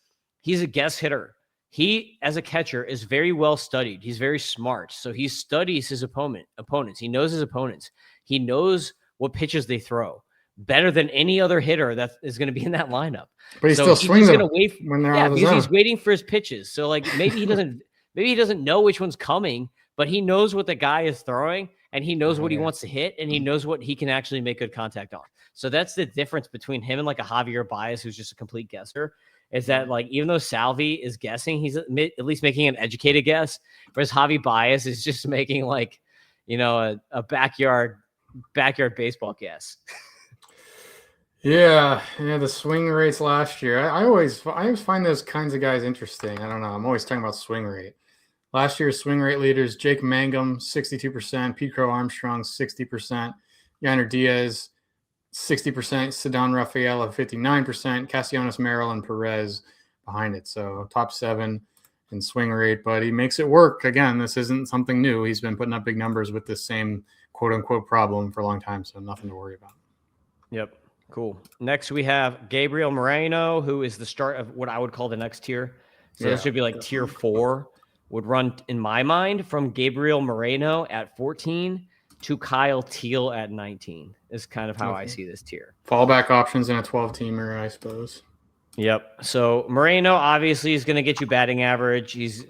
he's a guess hitter. He as a catcher is very well studied. He's very smart. So he studies his opponents. He knows his opponents. He knows what pitches they throw better than any other hitter that is going to be in that lineup.
But he still swings
them wait
when they're out of the
because
zone.
He's waiting for his pitches. So like maybe he doesn't know which one's coming, but he knows what the guy is throwing, and he knows what he wants to hit, and he knows what he can actually make good contact on. So that's the difference between him and like a Javier Baez, who's just a complete guesser, is that like even though Salvi is guessing, he's at least making an educated guess, whereas Javi Baez is just making like a backyard baseball guess.
Yeah, the swing rates last year. I always find those kinds of guys interesting. I don't know. I'm always talking about swing rate. Last year's swing rate leaders: Jake Mangum, 62%; Pete Crow Armstrong, 60%; Yainer Diaz, 60%; Cedon Rafaela, 59%; Castellanos, Merrill, and Perez behind it. So top 7 in swing rate, but he makes it work. Again, this isn't something new. He's been putting up big numbers with this same quote unquote problem for a long time, so nothing to worry about.
Yep. Cool. Next, we have Gabriel Moreno, who is the start of what I would call the next tier. So this would be like tier 4. Would run, in my mind, from Gabriel Moreno at 14 to Kyle Teal at 19 is kind of how I see this tier.
Fallback options in a 12-teamer, I suppose.
Yep. So Moreno obviously is going to get you batting average. He's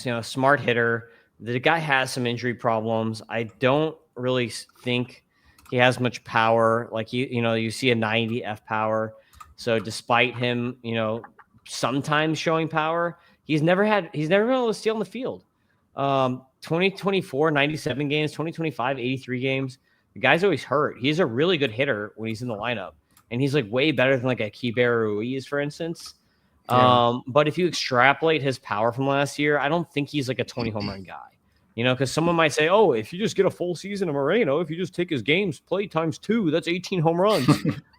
a smart hitter. The guy has some injury problems. I don't really think he has much power. Like you see a 90 F power. So despite him, sometimes showing power, he's never been able to steal in the field. 2024, 97 games, 2025, 83 games. The guy's always hurt. He's a really good hitter when he's in the lineup. And he's like way better than like a Keibert Ruiz, for instance. But if you extrapolate his power from last year, I don't think he's like a 20 home run guy. Because someone might say, oh, if you just get a full season of Moreno, if you just take his games play times 2, that's 18 home runs.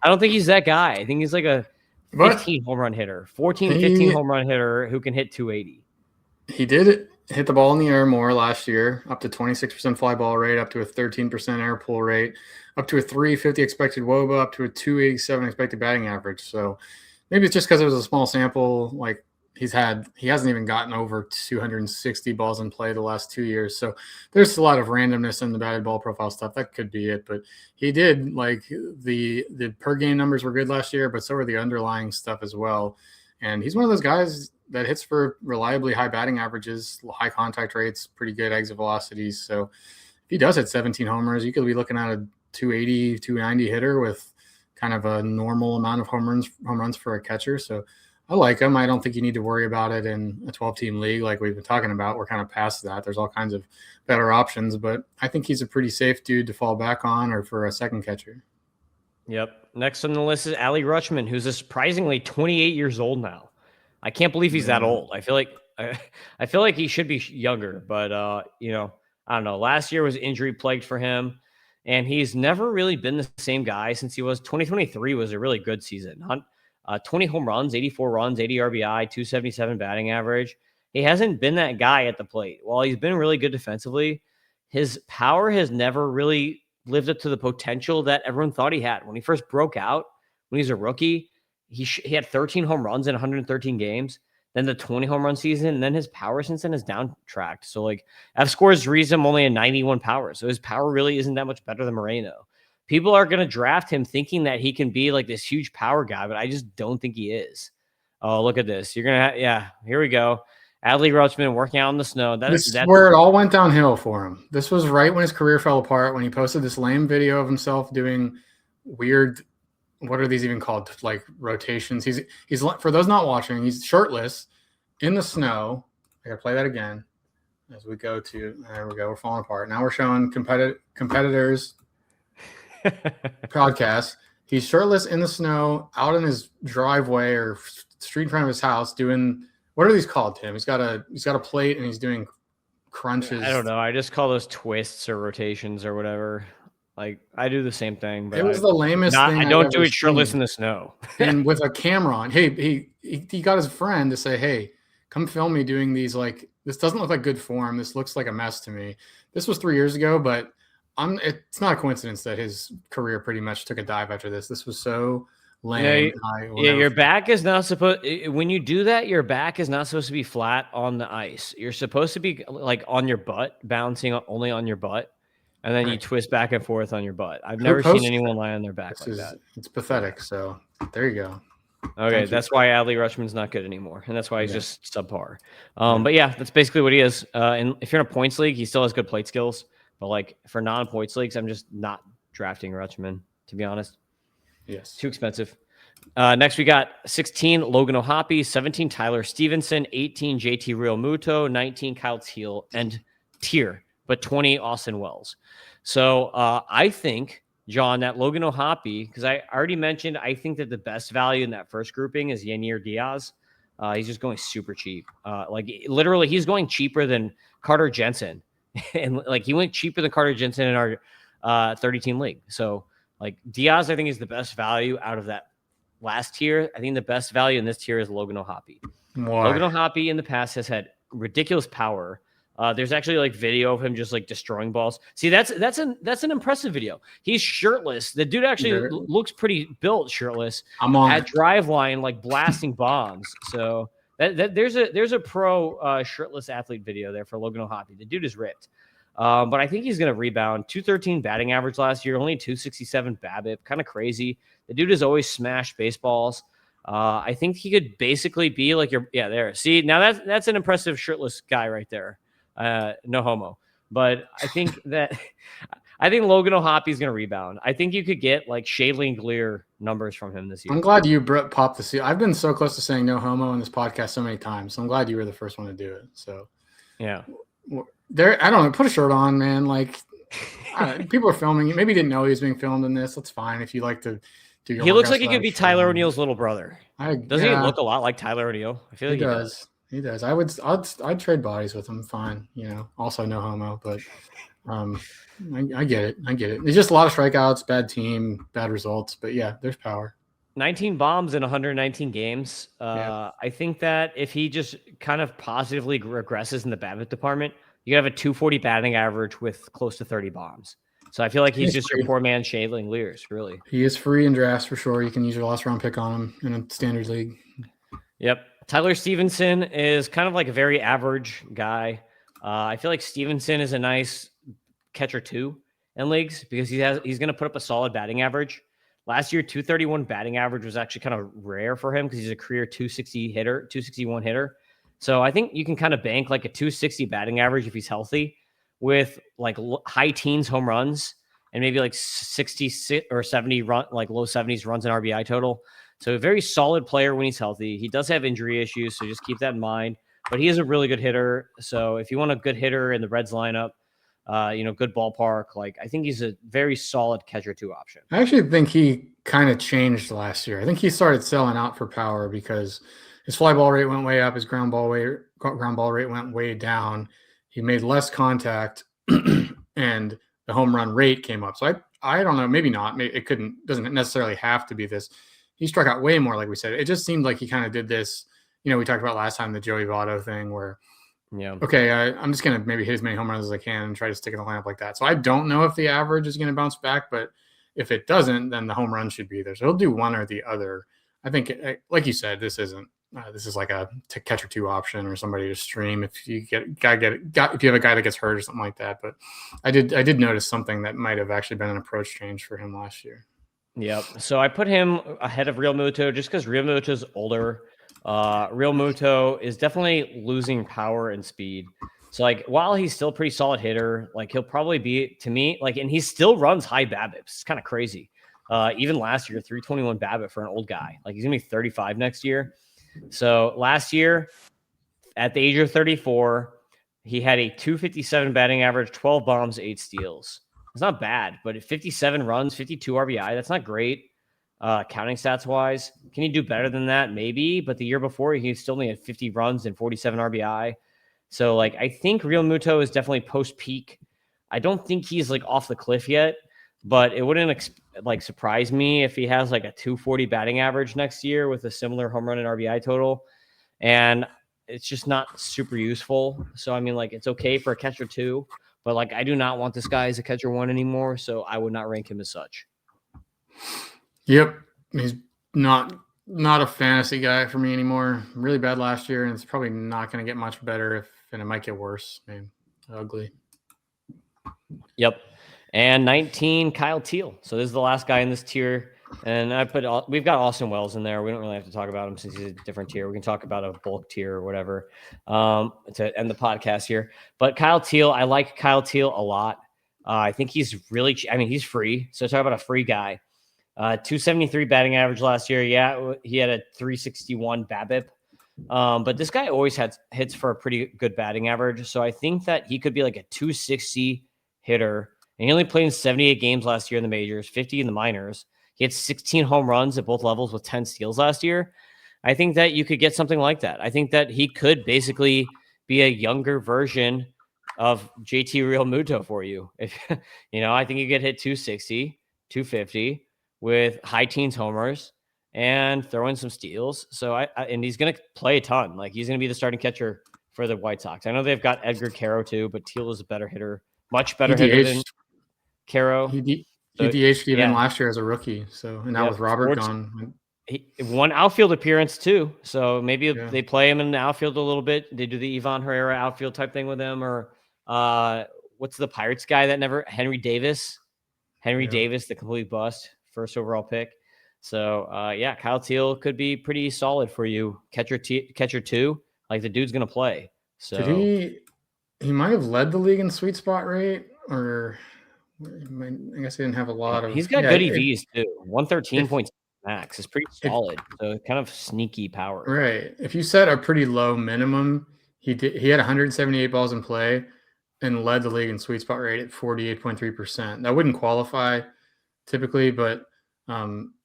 I don't think he's that guy. I think he's like a 15 home run hitter, 15 home run hitter who can hit 280.
He did hit the ball in the air more last year, up to 26% fly ball rate, up to a 13% air pull rate, up to a 350 expected WOBA, up to a 287 expected batting average. So maybe it's just because it was a small sample. Like he hasn't even gotten over 260 balls in play the last 2 years. So there's a lot of randomness in the batted ball profile stuff. That could be it, but he did like the per game numbers were good last year, but so were the underlying stuff as well. And he's one of those guys that hits for reliably high batting averages, high contact rates, pretty good exit velocities. So if he does hit 17 homers, you could be looking at a 280, 290 hitter with kind of a normal amount of home runs for a catcher. So I like him. I don't think you need to worry about it in a 12-team league like we've been talking about. We're kind of past that. There's all kinds of better options, but I think he's a pretty safe dude to fall back on or for a second catcher.
Yep. Next on the list is Ali Rutschman, who's a surprisingly 28 years old now. I can't believe he's that old. I feel like he should be younger, but I don't know. Last year was injury plagued for him, and he's never really been the same guy since he was. 2023 was a really good season. 20 home runs, 84 runs, 80 RBI, 277 batting average. He hasn't been that guy at the plate. While he's been really good defensively, his power has never really lived up to the potential that everyone thought he had. When he first broke out, when he was a rookie, he had 13 home runs in 113 games, then the 20 home run season, and then his power since then has downtracked. So like F scores reads him only a 91 power. So his power really isn't that much better than Moreno. People are going to draft him thinking that he can be like this huge power guy, but I just don't think he is. Oh, look at this. You're going to here we go. Adley Rutschman working out in the snow.
That's where it all went downhill for him. This was right when his career fell apart, when he posted this lame video of himself doing weird, what are these even called? Like rotations. He's for those not watching, he's shirtless in the snow. I got to play that again as we go to, there we go. We're falling apart. Now we're showing competitors podcast. He's shirtless in the snow out in his driveway or street in front of his house doing, what are these called, Tim? He's got a plate and he's doing crunches.
I don't know. I just call those twists or rotations or whatever. Like I do the same thing, but
it was the lamest thing.
I don't do it shirtless in the snow.
And with a camera on. Hey, he got his friend to say, "Hey, come film me doing these. Like this doesn't look like good form. This looks like a mess to me." This was 3 years ago, but it's not a coincidence that his career pretty much took a dive after this. This was so lame.
Your back is not supposed. When you do that, your back is not supposed to be flat on the ice. You're supposed to be like on your butt, bouncing only on your butt. And then you twist back and forth on your butt. I've never seen anyone lie on their back like that.
It's pathetic. So there you go.
Okay, that's why Adley Rutschman's not good anymore, and that's why he's just subpar. But yeah, that's basically what he is. And if you're in a points league, he still has good plate skills. But like for non-points leagues, I'm just not drafting Rutschman, to be honest.
Yes,
too expensive. Next, we got 16 Logan O'Hoppe, 17 Tyler Stevenson, 18 JT Real Muto, 19 Kyle Teal, and Tier, but 20 Austin Wells. So I think, John, that Logan O'Hoppe, because I already mentioned, I think that the best value in that first grouping is Yanier Diaz. He's just going super cheap. Like literally, he's going cheaper than Carter Jensen, and like he went cheaper than Carter Jensen in our 30-team league. So like Diaz, I think is the best value out of that last tier. I think the best value in this tier is Logan O'Hoppe. Logan O'Hoppe in the past has had ridiculous power. There's actually like video of him just like destroying balls. See, that's an impressive video. He's shirtless. The dude actually looks pretty built shirtless at drive line, like blasting bombs. So there's a pro shirtless athlete video there for Logan O'Hoppe. The dude is ripped. But I think he's going to rebound. 213 batting average last year, only 267 BABIP. Kind of crazy. The dude has always smashed baseballs. I think he could basically be like there. See, now that's an impressive shirtless guy right there. No homo. But I think Logan O'Hoppe is going to rebound. I think you could get like Shailene Gleer numbers from him this year.
I'm glad you popped the seal. I've been so close to saying no homo in this podcast so many times. So I'm glad you were the first one to do it. So
yeah.
I don't know. Put a shirt on, man. Like people are filming. Maybe you didn't know he was being filmed in this. That's fine. If you like to do your.
He looks like he could be Tyler O'Neill's little brother. Doesn't he look a lot like Tyler O'Neill? I feel like he does.
He does. I'd trade bodies with him. Fine. Also no homo, but I get it. It's just a lot of strikeouts, bad team, bad results. But yeah, there's power.
19 bombs in 119 games. I think that if he just kind of positively regresses in the BABIP department, you have a 240 batting average with close to 30 bombs. So I feel like he's just your poor man Shailene Gleers, really.
He is free in drafts for sure. You can use your last round pick on him in a standard league.
Yep. Tyler Stevenson is kind of like a very average guy. I feel like Stevenson is a nice catcher too in leagues because he's going to put up a solid batting average. Last year, 231 batting average was actually kind of rare for him because he's a career 261 hitter. So I think you can kind of bank like a 260 batting average if he's healthy with like high teens home runs and maybe like 60 or 70 run, like low 70s runs and RBI total. So a very solid player when he's healthy. He does have injury issues, so just keep that in mind. But he is a really good hitter. So if you want a good hitter in the Reds lineup, good ballpark, like I think he's a very solid catcher 2 option.
I actually think he kind of changed last year. I think he started selling out for power because his fly ball rate went way up, his ground ball rate went way down. He made less contact, and the home run rate came up. So I don't know, maybe not. Maybe it doesn't necessarily have to be this. He struck out way more, like we said. It just seemed like he kind of did this. We talked about last time the Joey Votto thing where, okay, I'm just going to maybe hit as many home runs as I can and try to stick in the lineup like that. So I don't know if the average is going to bounce back, but if it doesn't, then the home run should be there. So he'll do one or the other. I think, like you said, this isn't. This is like a catcher 2 option or somebody to stream if you if you have a guy that gets hurt or something like that. But I did notice something that might have actually been an approach change for him last year.
Yep. So I put him ahead of Real Muto just because Real Muto is older. Real Muto is definitely losing power and speed. So like while he's still a pretty solid hitter, like he'll probably be to me like, and he still runs high BABIPs. It's kind of crazy. Even last year, 321 BABIP for an old guy. Like he's gonna be 35 next year. So last year, at the age of 34, he had a 257 batting average, 12 bombs, 8 steals. It's not bad, but at 57 runs, 52 RBI, that's not great. Counting stats wise, can he do better than that? Maybe, but the year before he still only had 50 runs and 47 RBI. So like, I think Real Muto is definitely post peak. I don't think he's like off the cliff yet, but it wouldn't surprise me if he has like a 240 batting average next year with a similar home run and RBI total. And it's just not super useful. So I mean, like it's okay for a catcher 2. But like, I do not want this guy as a catcher 1 anymore, so I would not rank him as such.
Yep, he's not a fantasy guy for me anymore. Really bad last year, and it's probably not going to get much better and it might get worse. Man, ugly.
Yep. And 19, Kyle Teal. So this is the last guy in this tier. And we've got Austin Wells in there. We don't really have to talk about him since he's a different tier. We can talk about a bulk tier or whatever to end the podcast here. But Kyle Teal, I like Kyle Teal a lot. I think he's he's free. So talk about a free guy. 273 batting average last year. Yeah, he had a 361 BABIP. But this guy always had hits for a pretty good batting average. So I think that he could be like a 260 hitter. And he only played in 78 games last year in the majors, 50 in the minors. He had 16 home runs at both levels with 10 steals last year. I think that you could get something like that. I think that he could basically be a younger version of JT Real Muto for you. If I think you could hit 260, 250 with high teens homers and throw in some steals. So and he's going to play a ton. Like he's going to be the starting catcher for the White Sox. I know they've got Edgar Caro too, but Teal is a better hitter, much better hitter than Caro.
He DH'd even last year as a rookie. So, and now with Robert gone.
He won outfield appearance too. So maybe they play him in the outfield a little bit. They do the Ivan Herrera outfield type thing with him, or what's the Pirates guy Henry Davis, Davis, the complete bust, first overall pick. So Kyle Teal could be pretty solid for you. Catcher 2, like the dude's gonna play. So
did he might have led the league in sweet spot rate, or I guess he didn't have a lot of.
He's got good EVs too. 113 max is pretty solid. So kind of sneaky power.
Right. If you set a pretty low minimum, he had 178 balls in play and led the league in sweet spot rate at 48.3%. That wouldn't qualify typically, but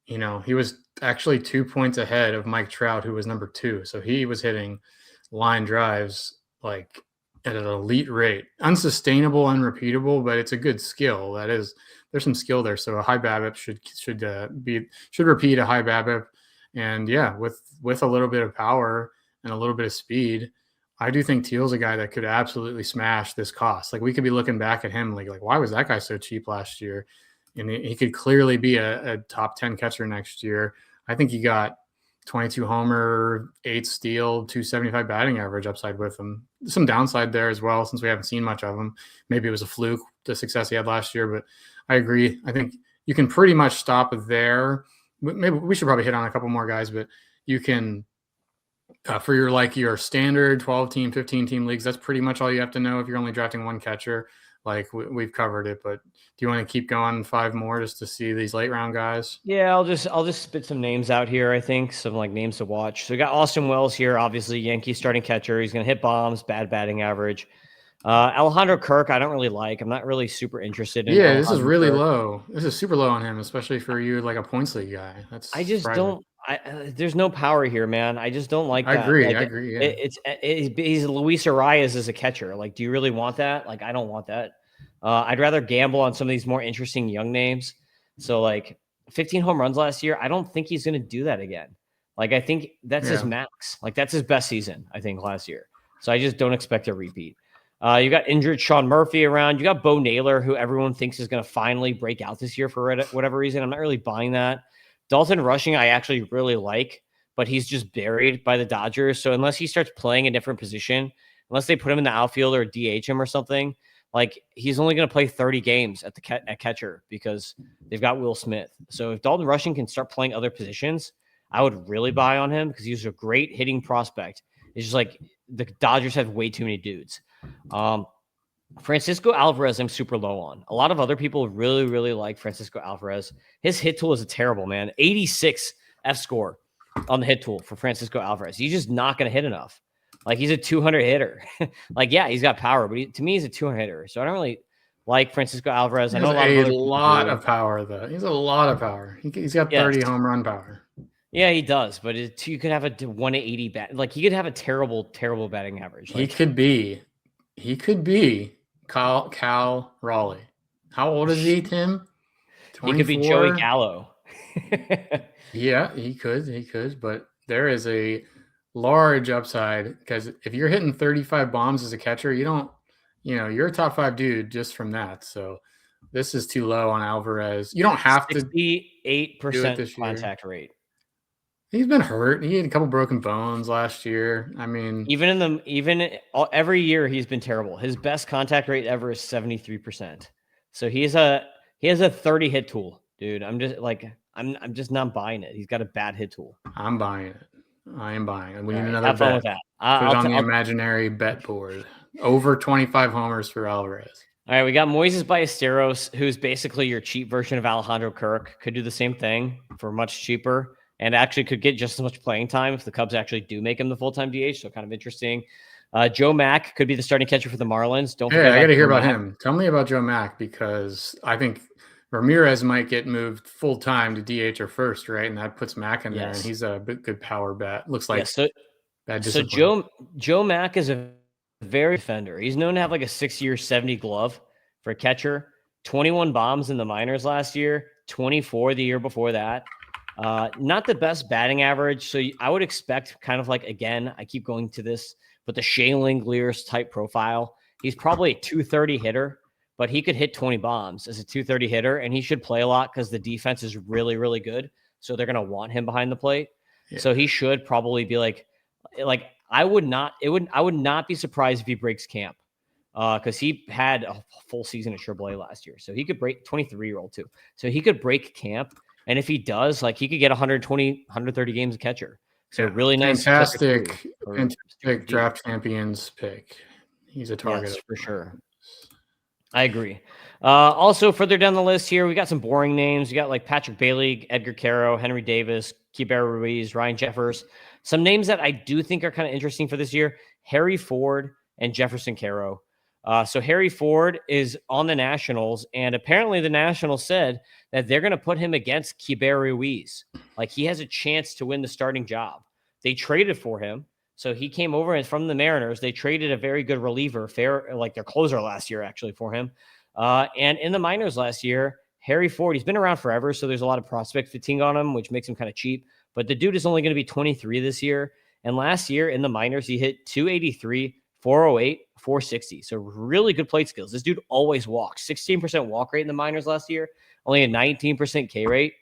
he was actually 2 points ahead of Mike Trout, who was number 2. So he was hitting line drives like at an elite rate. Unsustainable, unrepeatable, but it's a good skill. There's some skill there. So a high BABIP should repeat a high BABIP. And with a little bit of power and a little bit of speed, I do think Teal's a guy that could absolutely smash this cost. Like we could be looking back at him like why was that guy so cheap last year? And he could clearly be a top 10 catcher next year. I think you got 22 homer, 8 steal, 275 batting average upside with him. Some downside there as well, since we haven't seen much of him. Maybe it was a fluke, the success he had last year, but I agree. I think you can pretty much stop there. Maybe we should probably hit on a couple more guys, but you can for your standard 12 team, 15 team leagues, that's pretty much all you have to know if you're only drafting one catcher. Like we've covered it, but do you want to keep going 5 more just to see these late round guys?
Yeah, I'll just spit some names out here. I think some like names to watch. So we got Austin Wells here, obviously Yankees starting catcher. He's gonna hit bombs, bad batting average. Alejandro Kirk, I don't really like. I'm not really super interested in.
Yeah, this is really
Kirk.
low. This is super low on him, especially for you, like a points league guy. That's
I just
surprising.
don't. There's no power here, man. I just don't like
I
that.
agree.
Like
I agree. Yeah.
he's Luis Arias as a catcher. Like, do you really want that? Like, I don't want that. I'd rather gamble on some of these more interesting young names. So, like, 15 home runs last year. I don't think he's going to do that again. Like, I think that's his max. Like, that's his best season, I think, last year. So I just don't expect a repeat. You got injured Sean Murphy around. You got Bo Naylor, who everyone thinks is going to finally break out this year for whatever reason. I'm not really buying that. Dalton Rushing, I actually really like, but he's just buried by the Dodgers. So unless he starts playing a different position, unless they put him in the outfield or DH him or something, like he's only going to play 30 games at catcher because they've got Will Smith. So if Dalton Rushing can start playing other positions, I would really buy on him because he's a great hitting prospect. It's just like the Dodgers have way too many dudes. Francisco Alvarez, I'm super low on. A lot of other people really, really like Francisco Alvarez. His hit tool is a terrible, man. 86 F score on the hit tool for Francisco Alvarez. He's just not going to hit enough. Like, he's a 200 hitter. Like, yeah, he's got power, but to me, he's a 200 hitter. So I don't really like Francisco Alvarez. I know
a lot of power, though. He's a lot of power. He's got 30 home run power.
Yeah, he does, but you could have a 180 bat. Like, he could have a terrible, terrible batting average. Like,
he could be Cal Raleigh. How old is he, Tim?
24? He could be Joey Gallo.
Yeah, he could, but there is a large upside because if you're hitting 35 bombs as a catcher, you're a top 5 dude just from that. So this is too low on Alvarez. You don't have
68% contact rate.
He's been hurt. He had a couple broken bones last year. I mean,
every year he's been terrible. His best contact rate ever is 73%. So he has a 30 hit tool, dude. I'm just not buying it. He's got a bad hit tool.
I'm buying it. I am buying it. We need another
bet.
Fun
with that.
Put it on the imaginary bet board. Over 25 homers for Alvarez.
All right, we got Moises Ballesteros, who's basically your cheap version of Alejandro Kirk. Could do the same thing for much cheaper. And actually could get just as much playing time if the Cubs actually do make him the full-time DH. So kind of interesting. Joe Mack could be the starting catcher for the Marlins.
I got to hear about him. Tell me about Joe Mack because I think Ramirez might get moved full-time to DH or first, right? And that puts Mack in there, and he's a good power bat. Looks like bad discipline.
So Joe Mack is a very defender. He's known to have like a 6-year 70 glove for a catcher. 21 bombs in the minors last year. 24 the year before that. Not the best batting average. So I would expect kind of like, again, I keep going to this, but the Shea Langeliers type profile. He's probably a 230 hitter, but he could hit 20 bombs as a 230 hitter, and he should play a lot because the defense is really, really good. So they're going to want him behind the plate. Yeah. So he should probably be like I would not be surprised if he breaks camp because he had a full season at AAA last year. So he could break 23-year-old too. So he could break camp. And if he does, like he could get 120, 130 games a catcher. So really nice.
Fantastic draft champions pick. He's a target.
For sure. I agree. Also, further down the list here, we got some boring names. We got like Patrick Bailey, Edgar Caro, Henry Davis, Keibert Ruiz, Ryan Jeffers. Some names that I do think are kind of interesting for this year. Harry Ford and Jefferson Caro. So Harry Ford is on the Nationals, and apparently the Nationals said that they're going to put him against Keibert Ruiz. Like, he has a chance to win the starting job. They traded for him. So he came over and from the Mariners. They traded a very good reliever, like their closer last year, actually, for him. And in the minors last year, Harry Ford, he's been around forever, so there's a lot of prospect fatigue on him, which makes him kind of cheap. But the dude is only going to be 23 this year. And last year in the minors, he hit 283, 408, 460. So really good plate skills. This dude always walks. 16% walk rate in the minors last year, only a 19% K rate.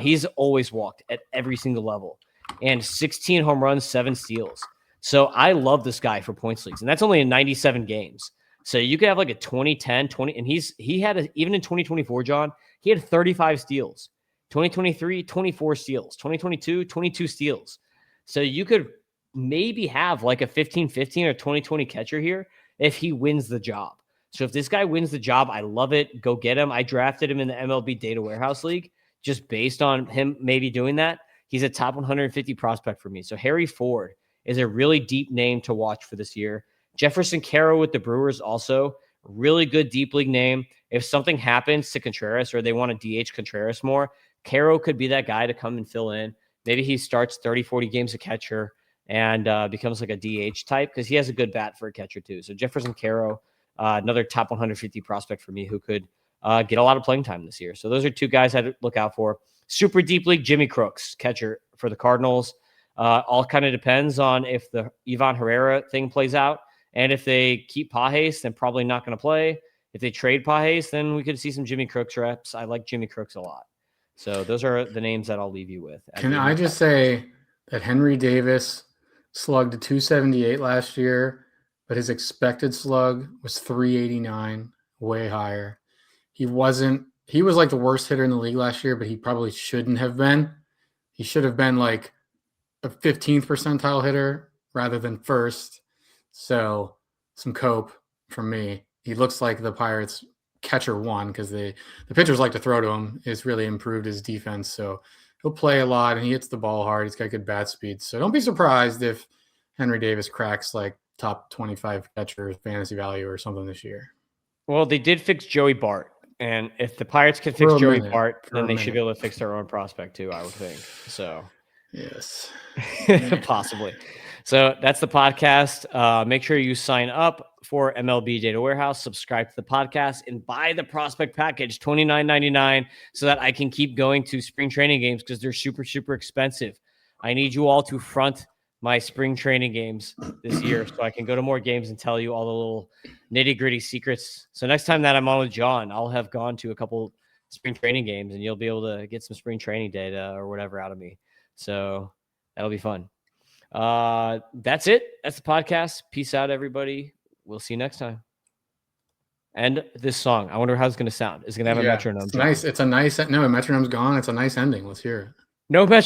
He's always walked at every single level. and 16 home runs, 7 steals. So I love this guy for points leagues, and that's only in 97 games. So you could have like a 2010, 20, and he had even in 2024, John, he had 35 steals. 2023, 24 steals. 2022, 22 steals. So you could maybe have like a 15-15 or 20-20 catcher here if he wins the job. So if this guy wins the job, I love it. Go get him. I drafted him in the MLB Data Warehouse League just based on him maybe doing that. He's a top 150 prospect for me. So Harry Ford is a really deep name to watch for this year. Jefferson Caro with the Brewers also really good deep league name. If something happens to Contreras or they want to DH Contreras more, Caro could be that guy to come and fill in. Maybe he starts 30, 40 games a catcher and becomes like a DH type because he has a good bat for a catcher too. So Jefferson Caro, another top 150 prospect for me who could get a lot of playing time this year. So those are two guys I'd look out for. Super deep league, Jimmy Crooks, catcher for the Cardinals. All kind of depends on if the Ivan Herrera thing plays out. And if they keep Pages, then probably not going to play. If they trade Pages, then we could see some Jimmy Crooks reps. I like Jimmy Crooks a lot. So those are the names that I'll leave you with.
Can I just say that Henry Davis slugged 278 last year, but his expected slug was 389, way higher. He was like the worst hitter in the league last year, but he probably shouldn't have been. He should have been like a 15th percentile hitter rather than first. So some cope from me. He looks like the Pirates catcher one because the pitchers like to throw to him. It's really improved his defense. So he'll play a lot and he hits the ball hard. He's got good bat speed. So don't be surprised if Henry Davis cracks like top 25 catcher fantasy value or something this year.
Well, they did fix Joey Bart. And if the Pirates can fix Joey Bart, then they should be able to fix their own prospect too, I would think. So
yes.
Possibly. So that's the podcast. Make sure you sign up for MLB Data Warehouse, subscribe to the podcast, and buy the prospect package, $29.99, so that I can keep going to spring training games because they're super, super expensive. I need you all to front my spring training games this year so I can go to more games and tell you all the little nitty-gritty secrets. So next time that I'm on with John, I'll have gone to a couple spring training games, and you'll be able to get some spring training data or whatever out of me. So that'll be fun. That's it. That's the podcast. Peace out, everybody. We'll see you next time. And this song, I wonder how it's going to sound. Is it going to have a metronome?
It's nice. It's a nice. No, metronome's gone. It's a nice ending. Let's hear it.
No metronome.